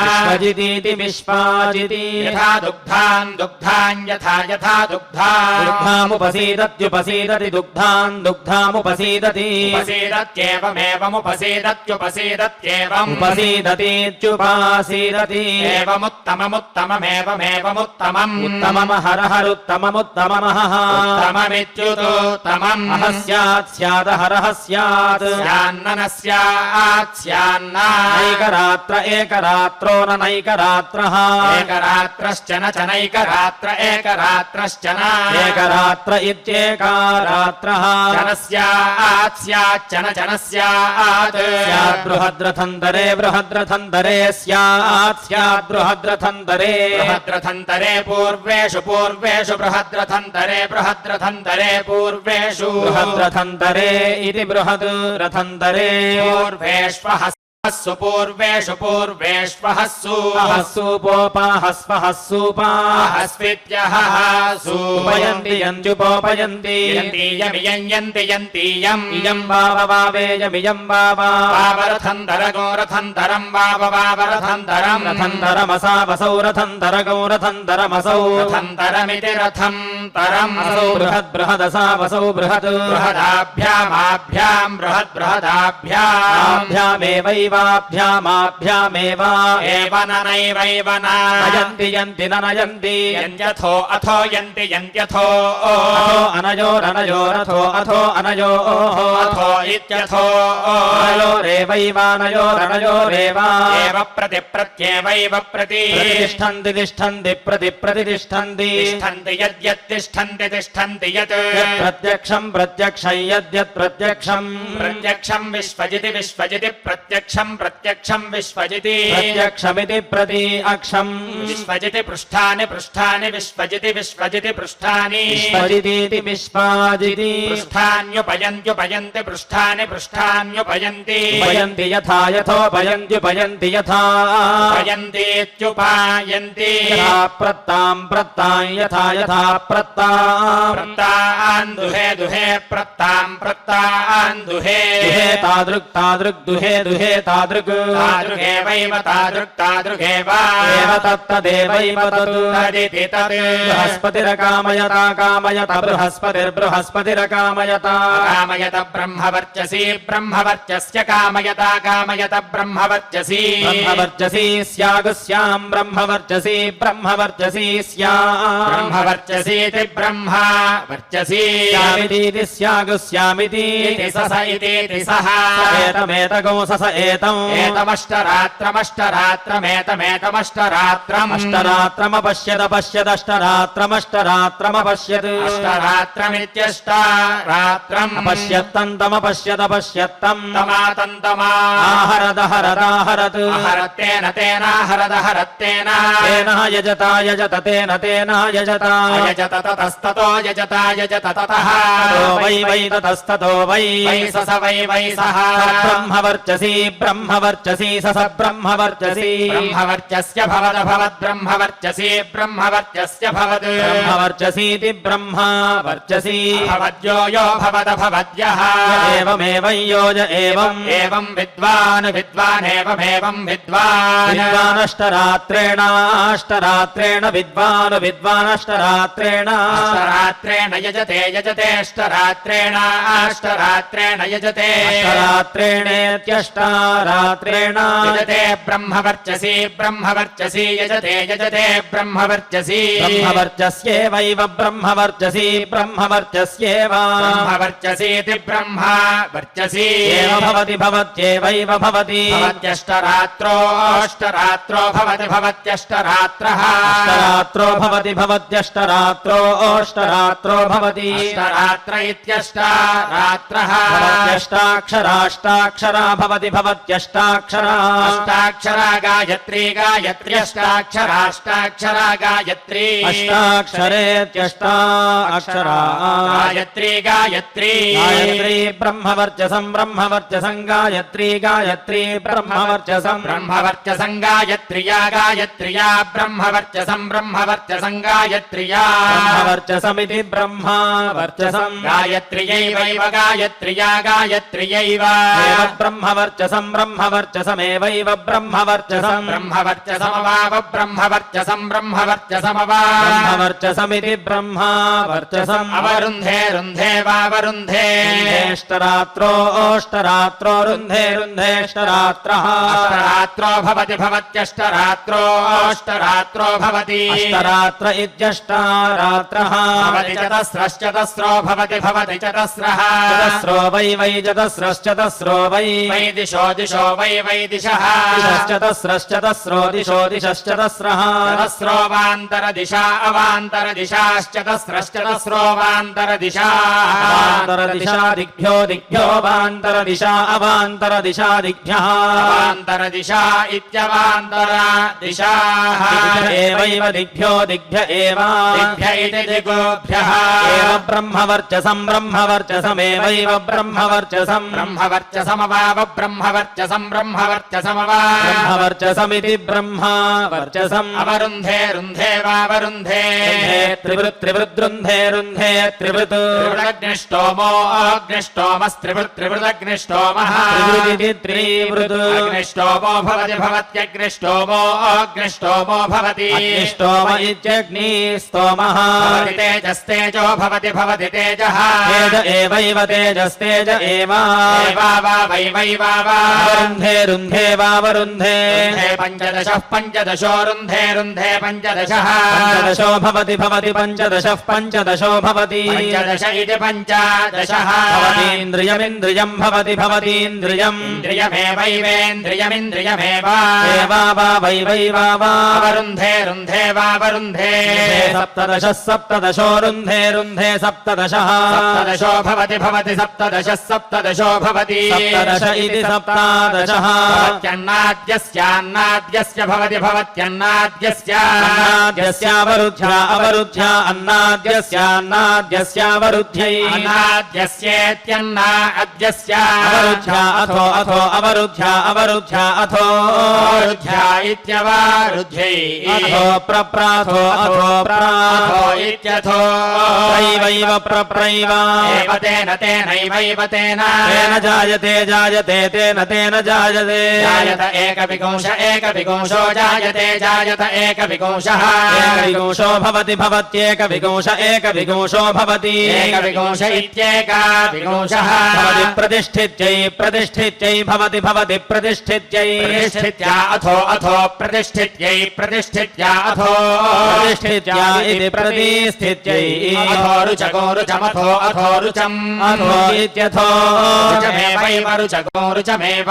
विश्वजितीति विश्वाजिति यथा दुग्धान् दुग्धान् यथा यथा दुग्धान् दुग्धामुपसीदत्युपसीदति दुग्धान् दुग्धामुपसीदति उपसीदत्येवमेवमुपसीदत्युपसीदत्येवम् उपसीदतीत्युपासीदति एवमुत्तममुत्तममेवमेवमुत्तमम् उत्तममहरहरुत्तममुत्तममः उत्तममित्युतोत्तमम् अहः स्यात् स्यादहरः स्यात् स्यान्न स्यात् स्यान्न नैकरात्र एकरात्रो न नैकरात्रः एकरात्रश्च न च नैकरात्र एकरात्रश्च न एकरात्र इत्येकारात्रः न स्यात् स्याच्च न च न स्यात् स्यात् बृहद्रथन्तरे बृहद्रथन्तरे स्यात् स्यात् बृहद्रथन्तरे बृहद्रथन्तरे पूर्वेषु पूर्वेषु बृहद्रथन्तरे बृहद्रथन्तरे पूर्वेषु बृहद्रथन्तरे इति बृहद् रथन्तरे पूर्वेष्वहस्सु पूर्वेषु पूर्वेष्वहस्सु हस्सूपोपाहस्वहस्सूपाहस्वित्यहसु उपयन्ति यन्त्युपोपयन्ति यन्तीयमियं यन्तीयम् इयं वाववावेयमियं वावा वावरथन्तर गोरथन्तरं वाववावरथन्तरम् रथन्तरमसावसौ रथन्तरगौ रथन्तरमसौ रथन्तरमिति रथं तरम् असौ बृहद् बृहदसावसौ बृहत् बृहदाभ्यामाभ्याम् बृहद् बृहदाभ्याम् आभ्यामेव एव न नैवैव न नयन्ति यन्ति न नयन्ति यन्त्यथो अथो यन्ति यन्त्यथो अथो अनयोरनयोरथो अथो अनयोः अथो इत्यथो अनयोरेवैवानयोरनयोरेव एव प्रति प्रत्येवैव प्रति प्रतिष्ठन्ति तिष्ठन्ति प्रति प्रतिष्ठन्ति तिष्ठन्ति यद्यत्तिष्ठन्ति तिष्ठन्ति यत् प्रत्यक्षं प्रत्यक्षं यद्यत् प्रत्यक्षं प्रत्यक्षं विश्वजिति विश्वजिति प्रत्यक्षं प्रत्यक्षं विश्वजिति प्रत्यक्षमिति प्रति अक्षम् विश्वजिति पृष्ठानि पृष्ठानि विश्वजिति विश्वजिति पृष्ठानि विश्वजितीति विश्वाजिति पृष्ठान्युपयन्त्युपयन्ति पृष्ठानि पृष्ठान्युपयन्ति उपयन्ति यथा यथोपयन्त्युपयन्ति यथा उपयन्तीत्युपायन्ति यथा प्रत्तां प्रत्तां यथा यथा प्रत्तां प्रत्तान् दुहे दुहे प्रत्तां प्रत्तान् दुहे दुहे तादृक् तादृक् दुहे दुहे तादृक् तादृगेवैव तादृक् तादृगेव एव तत्तदेवैव तत् तदिति तत् बृहस्पतिरकामयता कामयत बृहस्पतिरकामयता कामयत ब्रह्मवर्चसी ब्रह्मवर्चस्य कामयता कामयत ब्रह्मवर्चसी ब्रह्मवर्चसी स्यागस्यां ब्रह्मवर्चसी ब्रह्मवर्चसी स्याम् ब्रह्मवर्चसीति ब्रह्मा वर्चसी स्यामितीति स्यागस्यामिति इति सस इति सः एतमेतगो सस एतम् एतमष्टरात्रमष्टरात्रमेतमेतमष्टरात्रम् अष्टरात्रमपश्यत पश्यदष्टरात्रमष्टरात्रमपश्यत् अष्टरात्रमित्यष्टारात्रम् अपश्यत्तन्तमपश्यत पश्यत्तम् तमातन्तमा आहरदहरदाहरत् आहरत्तेन तेनाहरदहरत्तेन तेन यजता यजत तेन तेन यजता यजत ततस्ततो यजता यजत ततः वै वै ततस्ततो वै वै सस वै वै सः ब्रह्मवर्चसी ब्रह्मवर्चसी सस ब्रह्मवर्चसी ब्रह्मवर्चस्य भवद भवद् ब्रह्मवर्चसी ब्रह्मवर्चस्य भवद् ब्रह्मवर्चसीति ब्रह्मवर्चसी भवद्यो यो भवद भवद्यः एवमेव योज एवम् एवं विद्वान् विद्वानेवमेवं विद्वान् विद्वानष्टरात्रेण अष्टरात्रेण विद्वान् विद्वानष्टरात्रेण अष्टरात्रेण यजते यजतेष्टरात्रेण अष्टरात्रेण यजते अष्टरात्रेणेत्यष्टा रात्रेण यजते ब्रह्मवर्चसी ब्रह्मवर्चसी यजते यजते ब्रह्मवर्चसी ब्रह्मवर्चस्येवैव ब्रह्मवर्चसी ब्रह्मवर्चस्येव ब्रह्मवर्चसीति ब्रह्मा वर्चसी एव भवति भवत्येवैव भवति भवत्यष्टरात्रो भवति भवत्यष्टरात्रः अष्टरात्रो भवति भवत्यष्टरात्रो अष्टरात्रो भवति अष्टरात्र इत्यष्टरात्रः भवत्यष्टाक्षराष्टाक्षरा भवति भवत्यष्टाक्षरा अष्टाक्षरा गायत्री गायत्र्यष्टाक्षराष्टाक्षरा गायत्री अष्टाक्षरेत्यष्टा अक्षरा गायत्री गायत्री गायत्री ब्रह्मवर्चसं ब्रह्मवर्चसं गायत्री गायत्री ब्रह्मवर्चसं ब्रह्मवर्चसं गायत्र्या गायत्र्या ब्रह्मवर्चसं ब्रह्मवर्चसं गायत्र्या ब्रह्मवर्चसमिति ब्रह्मवर्चसं गायत्र्यैवैव गायत्र्या गायत्र्यैव एव ब्रह्मवर्चसं ब्रह्मवर्चसमेवैव ब्रह्मवर्चसं ब्रह्मवर्चसमवाव ब्रह्मवर्चसं ब्रह्मवर्चसमवा ब्रह्मवर्चसमिति ब्रह्मवर्चसम् अवरुन्धे रुन्धे वावरुन्धे रुन्धेष्टरात्रो अष्टरात्रो रुन्धे रुन्धेष्टरात्रः अष्टरात्रो भवति भवत्यष्टरात्रो अष्टरात्रो भवति अष्टरात्र इत्यष्टारात्रः भवति चतस्रश्चतस्रो भवति भवति चतस्रः चतस्रो वै वै चतस्रश्चतस्रो वै वै दिशो दिशो वै वै दिशः दिशश्चतस्रश्चतस्रो दिशो दिशश्चतस्रः चतस्रो वान्तरदिशा अवान्तरदिशाश्चतस्रश्चतस्रो वान्तरदिशाः अवान्तरदिशा दिग्भ्यो दिग्भ्यो वान्तरदिशा अवान्तरदिशा दिग्भ्यः अवान्तरदिशा इत्यवान्तरदिशाः एवैव दिग्भ्यो दिग्भ्य एव दिग्भ्य इति दिगोभ्यः एव ब्रह्मवर्चसं ब्रह्मवर्चसमेवैव ब्रह्मवर्चसं ब्रह्मवर्चसमवाव ब्रह्मवर्चसं ब्रह्मवर्चसमवा ब्रह्मवर्चसमिति ब्रह्मवर्चसम् अवरुन्धे रुन्धे वावरुन्धे त्रिवृत् त्रिवृद्रुन्धे रुन्धे त्रिवृत् त्रिवृदग्निष्टोमो अग्निष्टोमस्त्रिवृत् त्रिवृदग्निष्टोमः त्रिवृदिति त्रिवृत् अग्निष्टोमो भवति भवत्यग्निष्टोमो अग्निष्टोमो भवति अग्निष्टोम इत्यग्निस्तोमः भवति तेजस्तेजो भवति भवति तेजः तेज एवैव तेजस्तेज एव एवावा वै वै वावा रुन्धे रुन्धे वावरुन्धे रुन्धे पञ्चदशः पञ्चदशो रुन्धे रुन्धे पञ्चदशः पञ्चदशो भवति भवति पञ्चदशः पञ्चदशो भवति पञ्चदश इति पञ्चदशः भवतीन्द्रियमिन्द्रियं भवति भवतीन्द्रियम् इन्द्रियमेवैवेन्द्रियमिन्द्रियमेव एवा वा वै वै वा वा अवरुन्धे रुन्धे वावरुन्धे सप्तदशः सप्तदशो रुन्धे रुन्धे सप्तदशः सप्तदशो भवति भवति सप्तदशः सप्तदशो भवति सप्तदश इति सप्तादशः भवत्यन्नाद्यस्यान्नाद्यस्य भवति भवत्यन्नाद्यस्य अन्नाद्यस्यावरुद्ध्या अवरुद्ध्या अन्नाद्यस्यान्नाद्यस्यावरुद्ध्यै अन्नाद्यस्येत्यन्ना अद्यस्य अवरुद्ध्या अथो अथो अवरुद्ध्या अवरुद्ध्या अथो रुद्ध्या इत्यवरुध्यै अथो प्रप्राथो अथो अथो इत्यथो प्रैवैव प्रप्रैव एव तेन तेनैवैव तेन तेन जायते जायते तेन तेन जायते जायत एकविंशो जायते जायत एकविंशः एकविंशो भवति भवत्येकविंश एकविंशो भवति एकविंश इत्येकविंशः भवति प्रतिष्ठित्यै प्रतिष्ठित्यै भवति भवति प्रतिष्ठित्यै प्रतिष्ठित्या अथो अथो प्रतिष्ठित्यै प्रतिष्ठित्या अथो प्रतिष्ठित्या इति प्रतिष्ठित्यै अथो रुचको रुचमथो अथो रुचम् अथो इत्यथो रुचमेवैव रुचको रुचमेव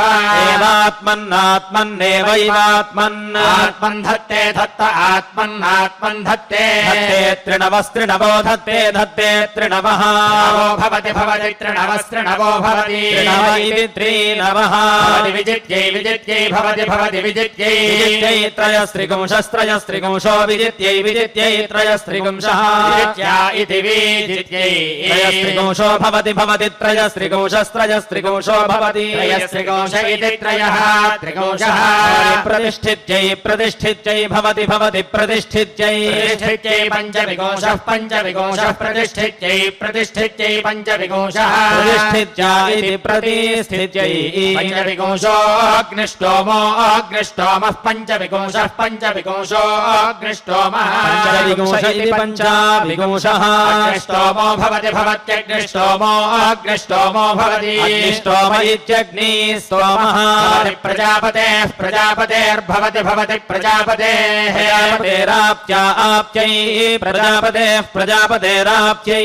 एवात्मन्नात्मन्नेवैवात्मन् आत्मन् धत्ते धत्त आत्मन्नात्मन् धत्ते धत्ते त्रिणवस्त्रिणवो धत्ते धत्ते त्रिणवः नवो भवति भवति त्रिणवस्त्रिणवो भवति त्रिणव इति त्रिनवः भवति विजित्यै विजित्यै भवति भवति विजित्यै विजित्यै त्रयस्त्रिगुंशस्त्रयस्त्रिगुंशो विजित्यै विजित्यै त्रयस्त्रिगुंशः विजित्या इति विजित्यै त्रयस्त्रिगुंशो भवति भवति त्रयस्त्रिगुंशस्त्रयस्त्रिगुंशो भवति त्रयस्त्रिगुंश इति त्रयः त्रिगुंशः प्रतिष्ठित्यै प्रतिष्ठित्यै भवति भवति प्रतिष्ठित्यै प्रतिष्ठित्यै पञ्चविंशः पञ्चविंशः प्रतिष्ठित्यै प्रतिष्ठित्यै पञ्चविंशः प्रतिष्ठित्या इति प्रतिष्ठित्यै पञ्चविंशो अग्निष्टोमो अग्निष्टोमः पञ्चविंशः पञ्चविंशो अग्निष्टोमः पञ्चविंश इति पञ्चाविंशः अग्निष्टोमो भवति भवत्यग्निष्टोमो अग्निष्टोमो भवति अग्निष्टोम इत्यग्निस्तोमः स्तोमः भवति प्रजापतेः प्रजापतेर्भवति भवति प्रजापतेः प्रजापतेराप्त्या आप्त्यै प्रजापतेः प्रजापतेराप्त्यै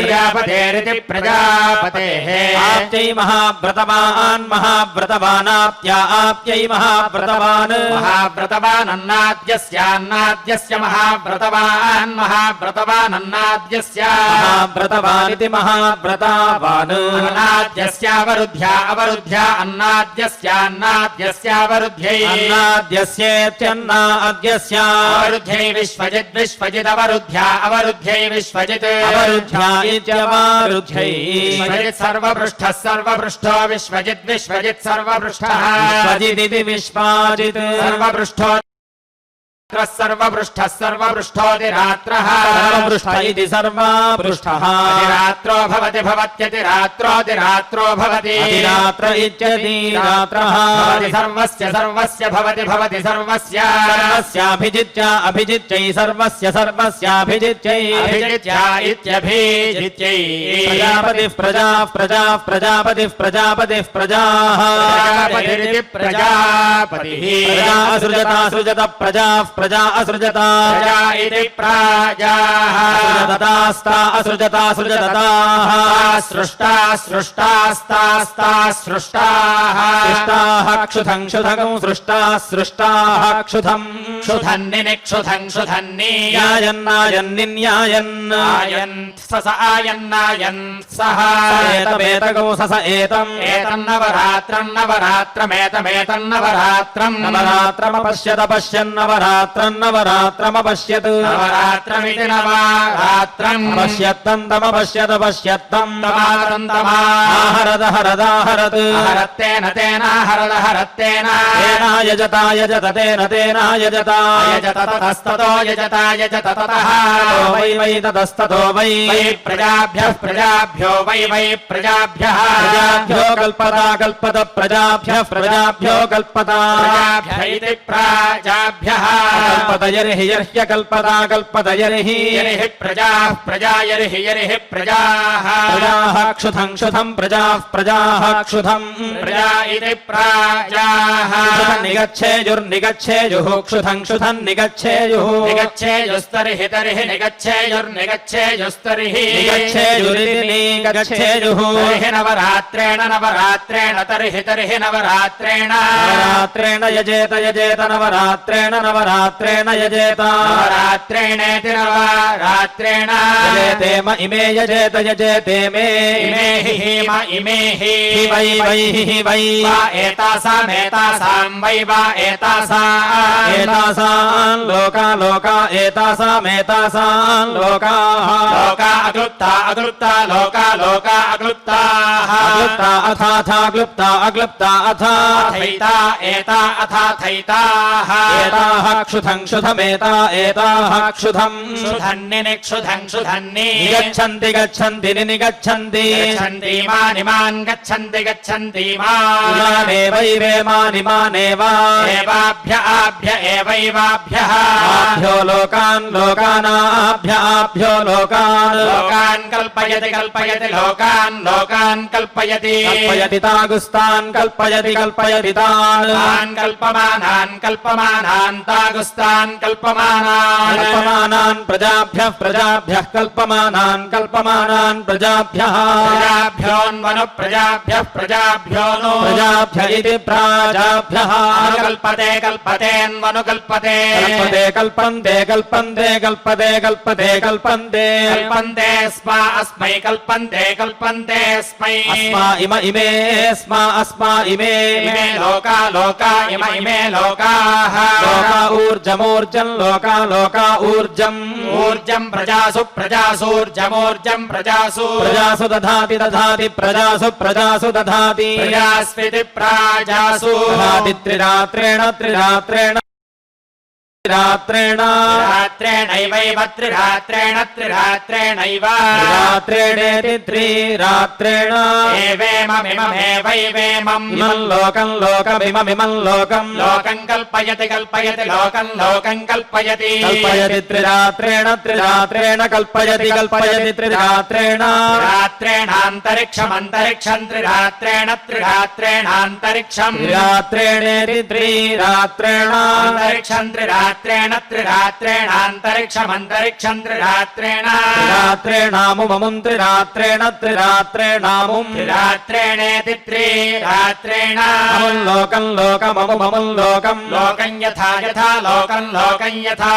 प्रजापतेरिति प्रजापतेः आप्त्यै महाव्रतवान् महाव्रतवानाप्त्या आप्त्यै महाव्रतवान् महाव्रतवानन्नाद्यस्यान्नाद्यस्य महाव्रतवान् महाव्रतवानन्नाद्यस्य महाव्रतवानिति महाव्रतावान् अन्नाद्यस्यावरुद्ध्या अवरुद्ध्या अन्नाद्यस्यान्नाद्यस्यावरुद्ध्यै अन्नाद्यस्येत्यन्नाद्यस्य अवरुद्ध्यै विश्वजित् विश्वजिदवरुद्ध्या अवरुद्ध्यै विश्वजित् अवरुद्ध्या इत्यवरुद्ध्यै विश्वजित् सर्वपृष्ठः सर्वपृष्ठो विश्वजित् विश्वजित् सर्वपृष्ठः विश्वजिदिति विश्वाजित् सर्वपृष्ठो सर्वपृष्ठः सर्वपृष्ठोऽतिरात्रः सर्वपृष्ठ इति सर्वपृष्ठः अतिरात्रो भवति भवत्यतिरात्रोऽतिरात्रो भवति अतिरात्र इत्यतिरात्रः भवति सर्वस्य सर्वस्य भवति भवति सर्वस्य सर्वस्याभिजित्य अभिजित्यै सर्वस्य सर्वस्याभिजित्यै अभिजित्या इत्यभिजित्यै प्रजापतिः प्रजाः प्रजाः प्रजापतिः प्रजापतिः प्रजाः प्रजापतिरिति प्रजापतिः प्रजा असृजता सृजत प्रजाः प्रजा असृजता प्रजा इति प्राजाः असृजतास्ता असृजता सृजताः सृष्टा सृष्टास्तास्ता सृष्टाः सृष्टाः क्षुधं क्षुधगं सृष्टाः सृष्टाः क्षुधं क्षुधन्निनि क्षुधं क्षुधन्नि न्यायन्नायन्निन्यायन् आयन् सस आयन्नायन् सः एतमेतगौ सस एतम् एतन्नवरात्रम् नवरात्रमेतमेतन्नवरात्रम् नवरात्रमपश्यत पश्यन्नवरात्रम् नवरात्रमपश्यत् नवरात्रमिति नवरात्रम् पश्यत्तन्तमपश्यत पश्यत्तम् तमारन्तमा आहरद हरदाहरत् हरत्तेन तेनाहरद हरत्तेन तेना यजता यजत तेन तेना यजता यजत ततस्ततो यजता यजत ततः वै वै ततस्ततो वै वै प्रजाभ्यः प्रजाभ्यो वै वै प्रजाभ्यः प्रजाभ्यो कल्पता कल्पत प्रजाभ्यः प्रजाभ्यो कल्पता प्रजाभ्य इति प्राजाभ्यः कल्पतयर्हि यर्ह्य कल्पता कल्पतयर्हि यरिः प्रजाः प्रजा यरिः यरिः प्रजाः प्रजाः क्षुधं क्षुधं प्रजाः प्रजाः क्षुधं प्रजा इति प्राजाः निगच्छेयुर्निगच्छेयुः क्षुधं क्षुधं निगच्छेयुः निगच्छेयुस्तर्हि तर्हि निगच्छेयुर्निगच्छेयुस्तर्हि निगच्छेयुरिति निगच्छेयुः तर्हि नवरात्रेण नवरात्रेण तर्हि तर्हि नवरात्रेण नवरात्रेण यजेत यजेत नवरात्रेण नवरात्रेण यजेत नवरात्रेणेति नवरात्रेण यजेते म इमे यजेत यजेते मे इमे हि म इमे हि वै वै हि वै वा एतासामेतासां वै वा एतासाम् एतासां लोका लोका एतासामेतासां लोकाः लोका अक्लुप्ता अक्लुप्ता लोका लोका अक्लुप्ताः अक्लुप्ता अथाथा क्लुप्ता अक्लुप्ता अथा थैता एता अथाथैताः एताः क्षुधं क्षुधमेता एताः क्षुधं क्षुधन्निनि क्षुधं क्षुधन्नि निगच्छन्ति गच्छन्ति निगच्छन्ति गच्छन्तीमानिमान् गच्छन्ति गच्छन्तीमान् इमानेवैवेमानिमानेव एवाभ्य आभ्य एवैवाभ्यः आभ्यो लोकान् लोकानाभ्य आभ्यो लोकान् लोकान् कल्पयति कल्पयति लोकान् लोकान् कल्पयति कल्पयति तागुस्तान् कल्पयति कल्पयति तान् तान् कल्पमानान् कल्पमानान् तागुस्तान् कल्पमानान् कल्पमानान् प्रजाभ्यः प्रजाभ्यः कल्पमानान् कल्पमानान् प्रजाभ्यः प्रजाभ्योऽन्वनु प्रजाभ्यः प्रजाभ्यो नु प्रजाभ्य इति प्राजाभ्यः कल्पते कल्पतेऽन्वनु कल्पते कल्पते कल्पन्ते कल्पन्ते कल्पते कल्पते कल्पन्ते कल्पन्ते स्मा अस्मै कल्पन्ते कल्पन्ते स्मै अस्मा इम इमे स्मा अस्मा इमे इमे लोका लोका इम इमे लोकाः लोका ऊर्जमूर्जं लोका लोका ऊर्जम् ऊर्जं प्रजासु प्रजासूर्जमूर्जं प्रजासु प्रजासु दधाति दधाति प्रजासु प्रजासु दधाति प्रजास्विति प्राजासु दधाति त्रिरात्रेण त्रिरात्रेण रात्रेण रात्रेणैवैव त्रिरात्रेण त्रिरात्रेणैव रात्रेणेति त्रिरात्रेण एवेममिममेवैवेमम् इमं लोकं लोकमिममिमं लोकं लोकं कल्पयति कल्पयति लोकं लोकं कल्पयति कल्पयति त्रिरात्रेण त्रिरात्रेण कल्पयति कल्पयति त्रिरात्रेण रात्रेणान्तरिक्षमन्तरिक्षं त्रिरात्रेण त्रिरात्रेणान्तरिक्षम् त्रिरात्रेणेति त्रिरात्रेण अन्तरिक्षं त्रिरात्रेण त्रिरात्रेणान्तरिक्षमन्तरिक्षं त्रिरात्रेण त्रिरात्रेणामुममुं त्रिरात्रेण त्रिरात्रेणामुं त्रिरात्रेणेति त्रिरात्रेण अमुं लोकं लोकममुममुं लोकं लोकं यथा यथा लोकं लोकं यथा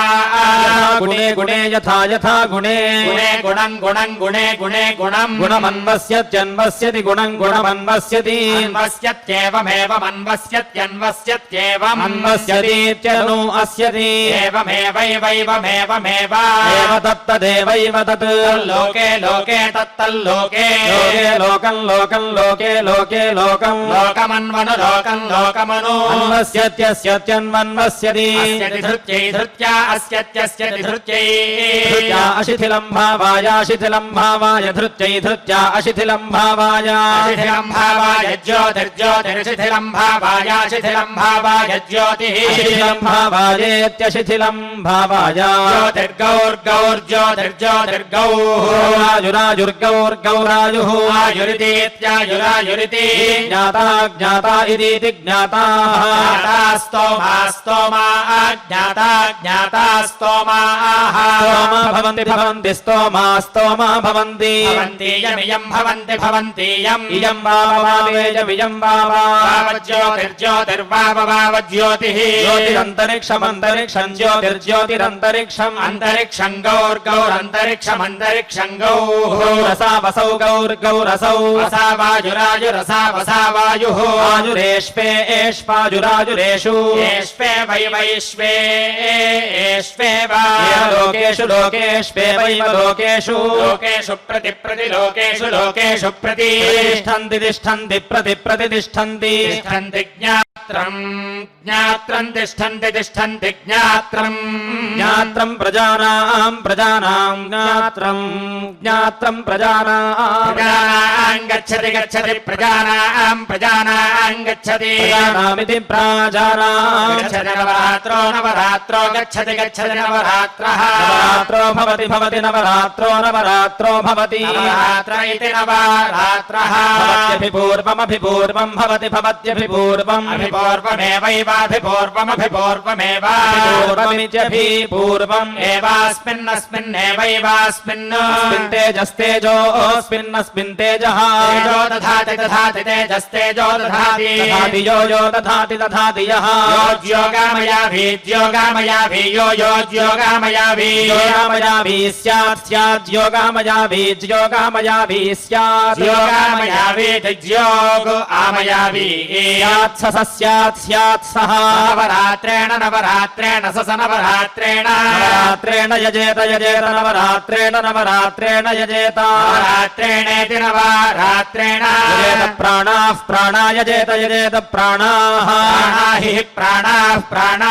गुणे गुणे यथा यथा गुणे गुणे गुणं गुणं गुणे गुणे गुणं गुणमन्वस्यत्यन्वस्यति गुणं गुणमन्वस्यति अन्वस्यत्येवमेवमन्वस्यत्यन्वस्यत्येवम् अन्वस्यतीत्यनु अस्यति एवमेवैवैवमेवमेव एव तत्तदेवैव तत् लोके लोके तत्तल्लोके लोके लोकं लोकं लोके लोके लोकं लोकमन्वनु लोकं लोकमनु अन्वस्यत्यस्यत्यन्वन्वस्यति अस्यति धृत्यै धृत्या अस्यत्यस्यति धृत्यै धृत्या अशिथिलं भावाय शिथिलं भावाय धृत्यै धृत्या अशिथिलं भावाय शिथिलं भावाय ज्योतिर्ज्योतिर्शिथिलं भावाय शिथिलं भावाय ज्योतिः शिथिलं भावायेत्यशिथिलं भावाय ज्योतिर्गौर्गौर्ज्योतिर्ज्योतिर्गौः राजुराजुर्गौर्गौराजुः आयुरितीत्यायुरायुरिति ज्ञाता ज्ञाता इति ज्ञाताः ज्ञाता स्तोमा ज्ञाता ज्ञाता स्तोमाः स्तोमा भवन्ति भवन्ति स्तोमा स्तोमा भवन्ति भवन्तीयमियं भवन्ति भवन्तीयम् इयं वाववावेयमियं वावा ज्योतिर्ज्योतिर्वाववावज्योतिः ज्योतिरन्तरिक्षमन्तरिक्षं ज्योतिर्ज्योतिरन्तरिक्षम् अन्तरिक्षं गौर्गौरन्तरिक्षमन्तरिक्षं गौः रसा वसौ गौर्गौरसौ वसा वायुरायुरसा वसा वायुः आयुरेष्पे एष्पाजुराजुरेषु एष्पे वै वैश्वे एष्पे लोकेषु लोकेष्वेवैव लोकेषु लोकेषु प्रतिलोकेषु लोकेषु तिष्ठन्ति तिष्ठन्ति प्रतिष्ठन्ति तिष्ठन्ति ज्ञात्रम् ज्ञात्रम् तिष्ठन्ति तिष्ठन्ति ज्ञात्रम् ज्ञात्रम् प्रजानां ज्ञात्रम् प्रजानां गच्छति गच्छति प्रजानां गच्छति प्रजानामिति प्राजानां गच्छति नवरात्रो नवरात्रो गच्छति गच्छति नवरात्रः नवरात्रो भवति भवति नवरात्रो भवति नवरात्र इति नवरात्रः भवत्यभिपूर्वमभिपूर्वं भवति भवत्यभिपूर्वम् अभिपूर्वमेवैवाभिपूर्वमभिपूर्वमेव पूर्वमित्यभिपूर्वम् एवास्मिन्नस्मिन्नेवैवास्मिन् तेजस्तेजोऽस्मिन्नस्मिन् तेजः तेजो दधाति दधाति तेजस्तेजो दधाति दधाति यो दधाति दधाति यः योज्योगामयाभि यो योज्योगामयाभि योगामयाभि स्यात् स्यात् योगामयाभि स्यात् योगामयाभि ज्योग आमयाभि स्यात् सः नवरात्रेण नवरात्रेण सस नवरात्रेण नवरात्रेण यजेत नवरात्रेण यजेत नवरात्रेणेति नवरात्रेण यजेत प्राणा यजेत प्राणाः प्राणा प्राणा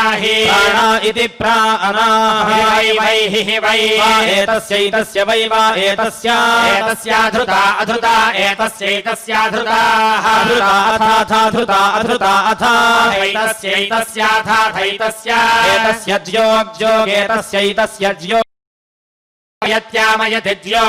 इति प्राणाः वै एतस्यैतस्य वै वा एतस्याधृता अधृता एतस्यैतस्याधृताः धृता एतस्य ज्योगेतस्यैतस्य ज्यो यत्यामयति ज्यो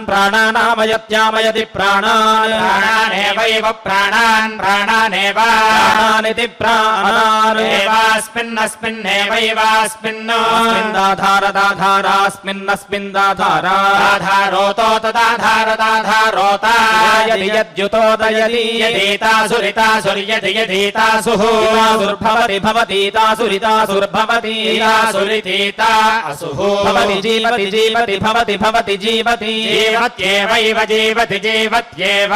प्राणानामयत्यामयति प्राणानेवैव प्राणानेव प्राणानिति प्राणानेवास्मिन्नस्मिन्नेवैवास्मिन्नस्मिन् दाधारोतो तदाधारदाधारोता यद्युतोदयति यदीतासुरितासुर्यति यदीतासुः भवतीतासुरितासुर्भवति सुरितीता असुः भवति जीवति भवति जीवति जीवत्येवैव जीवति जीवत्येव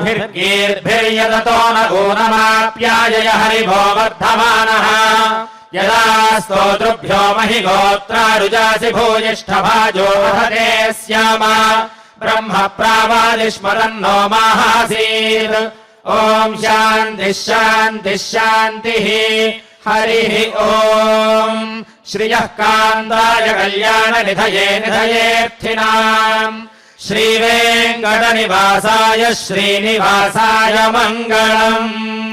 आभिर्गीर्भिर्यदतो न ऊनमाप्यायय हरिभो वर्धमानः यदा स्तोतृभ्यो महि गोत्रारुजासि भूयिष्ठभाजो हते स्याम ब्रह्म प्रावादिस्मरन्नो माहासीत् ॐ शान्तिः शान्तिः शान्तिः हरिः ॐ श्रियः कान्ताय कल्याणनिधये निधयेऽर्थिनाम् श्रीवेङ्कटनिवासाय श्रीनिवासाय मङ्गलम्।